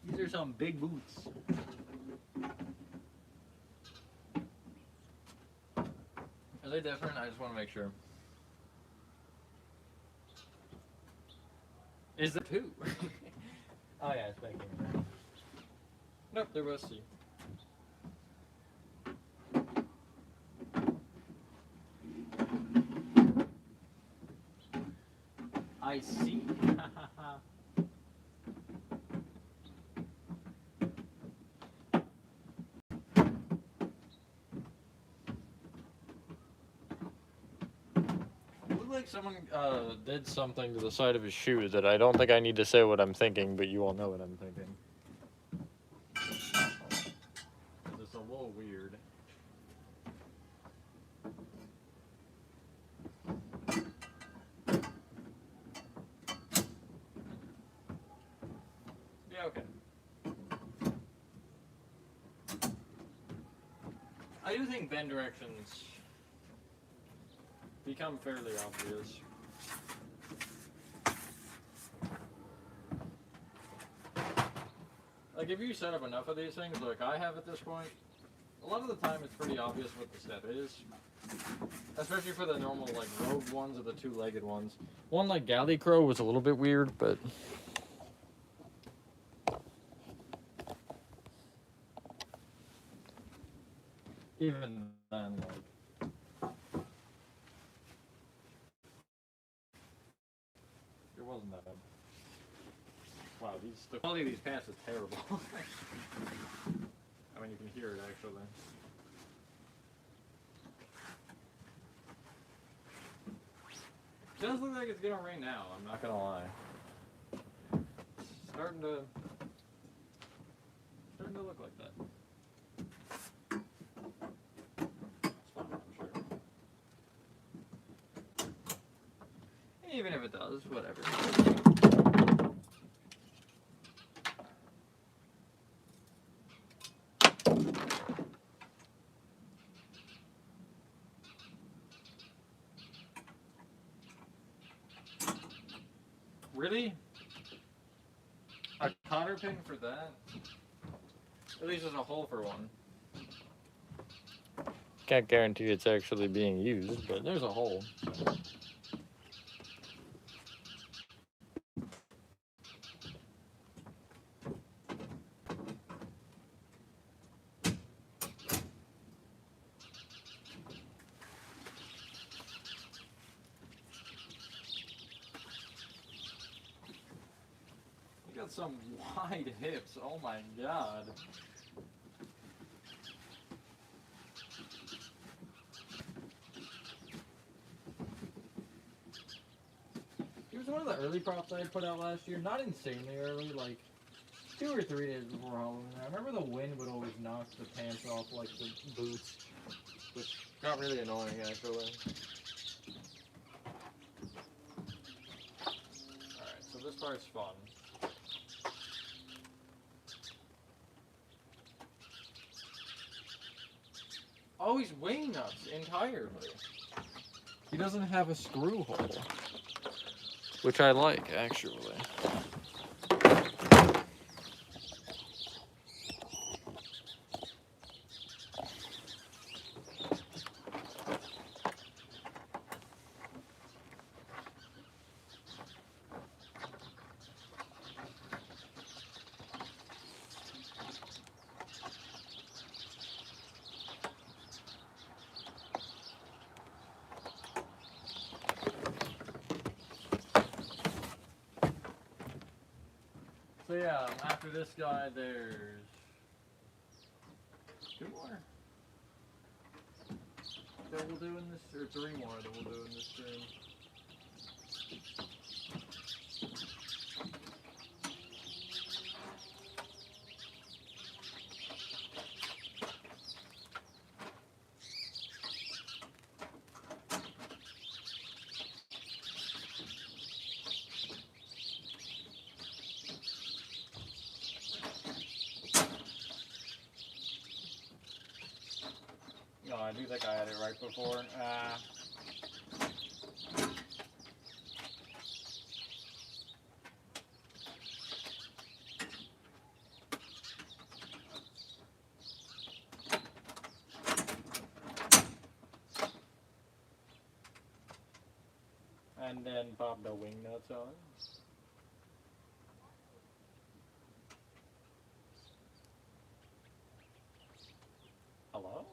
These are some big boots. Are they different? I just want to make sure. Is there two? Oh yeah, it's back here. Nope, they're both C. I see. Like someone did something to the side of his shoe that I don't think I need to say what I'm thinking, but you all know what I'm thinking. It's a little weird. Yeah, okay. I do think bend directions become fairly obvious. Like if you set up enough of these things like I have at this point, a lot of the time it's pretty obvious what the step is. Especially for the normal like rogue ones or the two-legged ones. One like Galley Crow was a little bit weird, but even then, like, it wasn't that bad. Wow, the quality of these pants is terrible. I mean, you can hear it actually. It does look like it's gonna rain now, I'm not gonna lie. It's starting to look look like that. It's fine, I'm sure. Even if it does, whatever. Really? A cotter pin for that? At least there's a hole for one. Can't guarantee it's actually being used, but there's a hole. You got some wide hips, oh my god. It was one of the early props I had put out last year. Not insanely early, like 2 or 3 days before Halloween. I remember the wind would always knock the pants off like the boots, which got really annoying actually. Alright, so this part's fun. Oh, he's wing nuts entirely. He doesn't have a screw hole, which I like actually. So yeah, after this guy, there's 2 more that we'll do in this, or 3 more that we'll do in this stream. No, I do think I had it right before. And then pop the wing nuts on. Hello?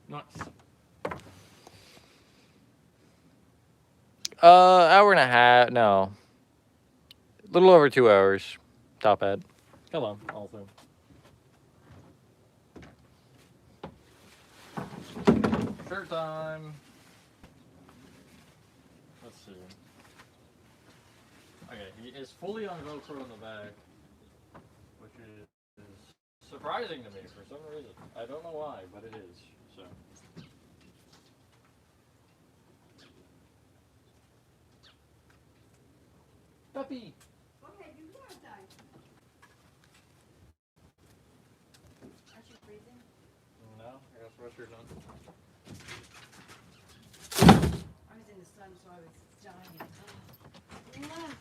Nice. Hour and a half, no. A little over 2 hours. Top hat. Hello, also. Shirt time. Let's see. Okay, he is fully on Velcro in the back, which is surprising to me for some reason. I don't know why, but it is. So. Puppy. Okay, do your time. Aren't you freezing? No, I got sweatshirt on. I was in the sun, so I was dying. Look.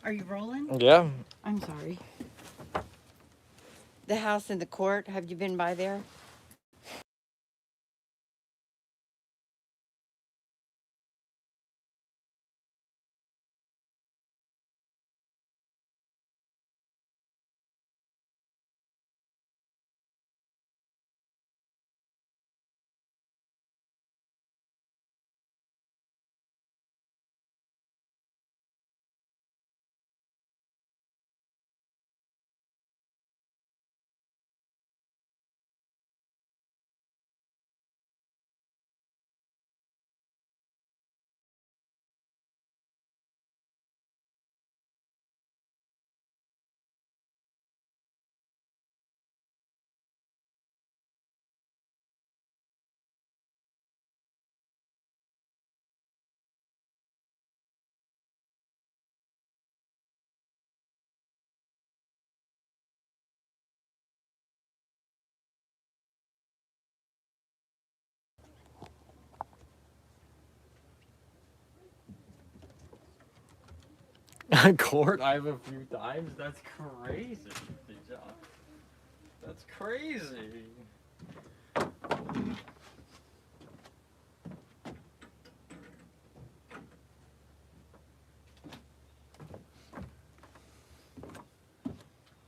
Are you rolling? Yeah. I'm sorry. The house in the court, have you been by there? Court, I have a few times. That's crazy. That's crazy.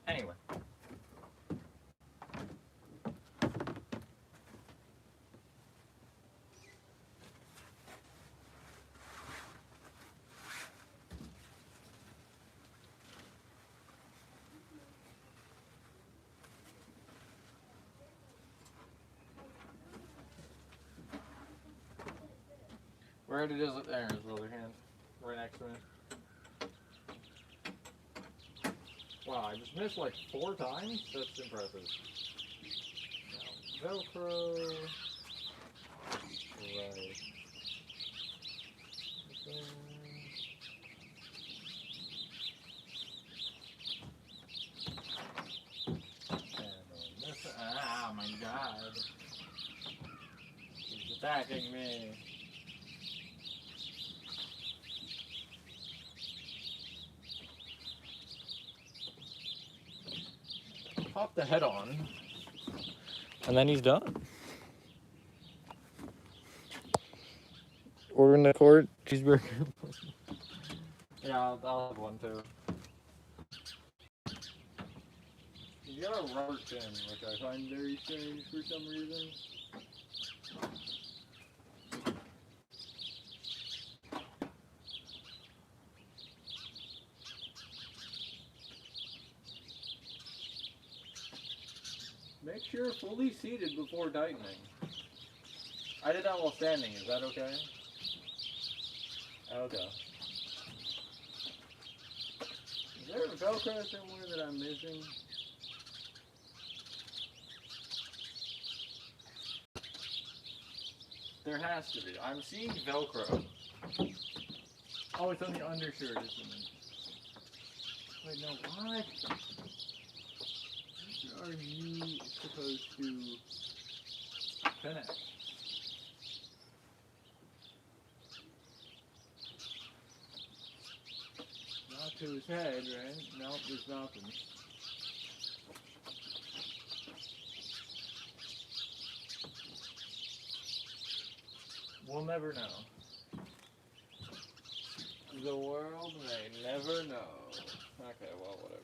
Anyway. Where it is, there's the other hand. Right next to me. Wow, I just missed like 4 times? That's impressive. Now, Velcro. Right. Ah, my god. He's attacking me. Pop the head on. And then he's done. Order in the court, cheeseburger. Yeah, I'll have one too. You got a rubber chin, which I find very strange for some reason. Make sure fully seated before tightening. I did that while standing, is that okay? Okay. Is there a Velcro somewhere that I'm missing? There has to be. I'm seeing Velcro. Oh, it's on the undershirt, isn't it? Wait, no, what? Are you supposed to connect? Not to his head, right? Nope, there's nothing. We'll never know. The world may never know. Okay, well, whatever.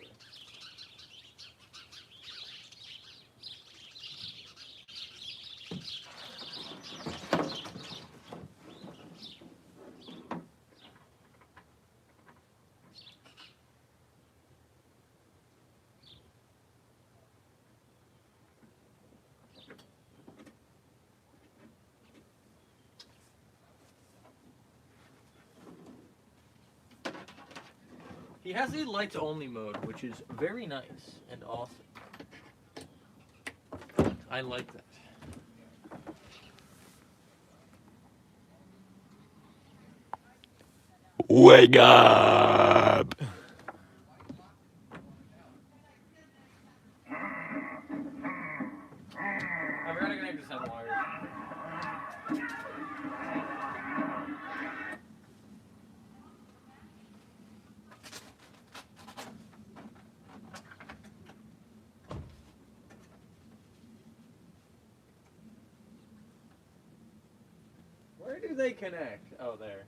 He has a lights only mode, which is very nice and awesome. I like that. Wake up! I'm gonna connect this on wire. do they connect? Oh, there.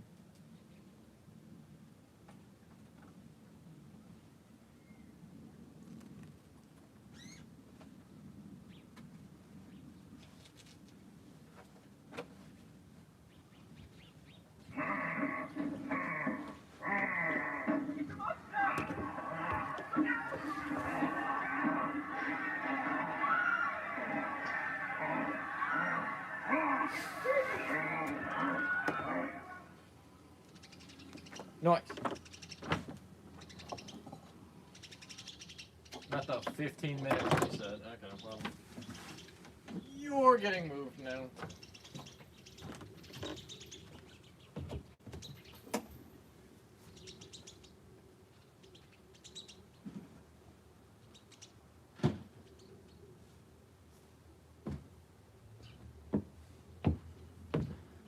Nice. Not the 15 minutes you said. Okay, well. You're getting moved now.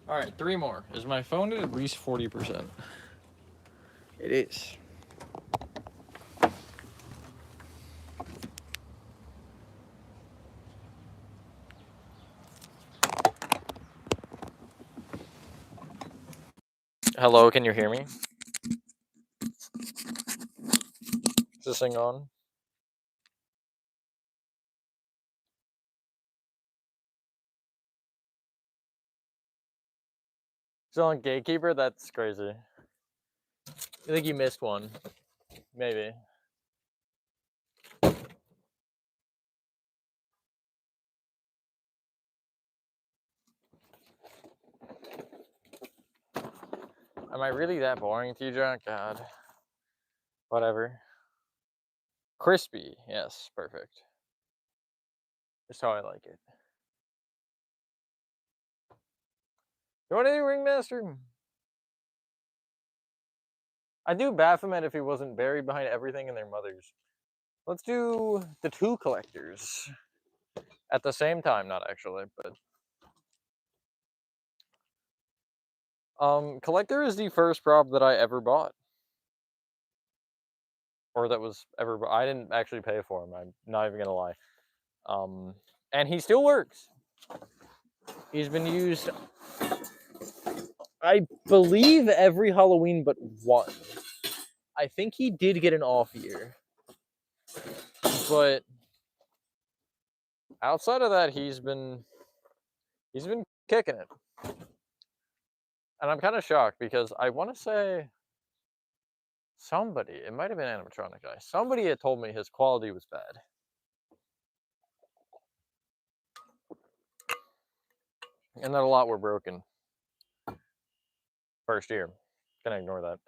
Alright, 3 more. Is my phone at least 40%? It is. Hello, can you hear me? Is this thing on? Still on Gatekeeper? That's crazy. I think you missed one. Maybe. Am I really that boring to you, John? God. Whatever. Crispy. Yes, perfect. Just how I like it. You want to do Ringmaster? I'd do Baphomet if he wasn't buried behind everything in their mothers. Let's do the 2 collectors. At the same time, not actually, but... Collector is the first prop that I ever bought. Or that was ever... I didn't actually pay for him, I'm not even gonna lie. And he still works. He's been used, I believe, every Halloween but 1. I think he did get an off year. But outside of that, he's been kicking it. And I'm kind of shocked because I want to say somebody, it might have been Animatronic guy, somebody had told me his quality was bad. And that a lot were broken. First year. Gonna ignore that.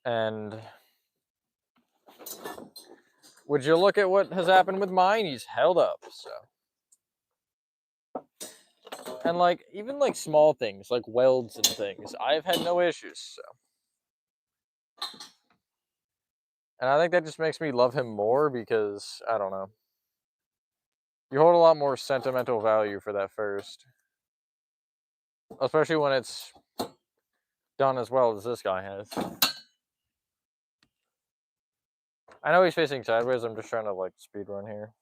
And would you look at what has happened with mine? He's held up, so. And like, even like small things, like welds and things, I've had no issues, so. And I think that just makes me love him more because, I don't know. You hold a lot more sentimental value for that first. Especially when it's done as well as this guy has. I know he's facing sideways, I'm just trying to like speed run here.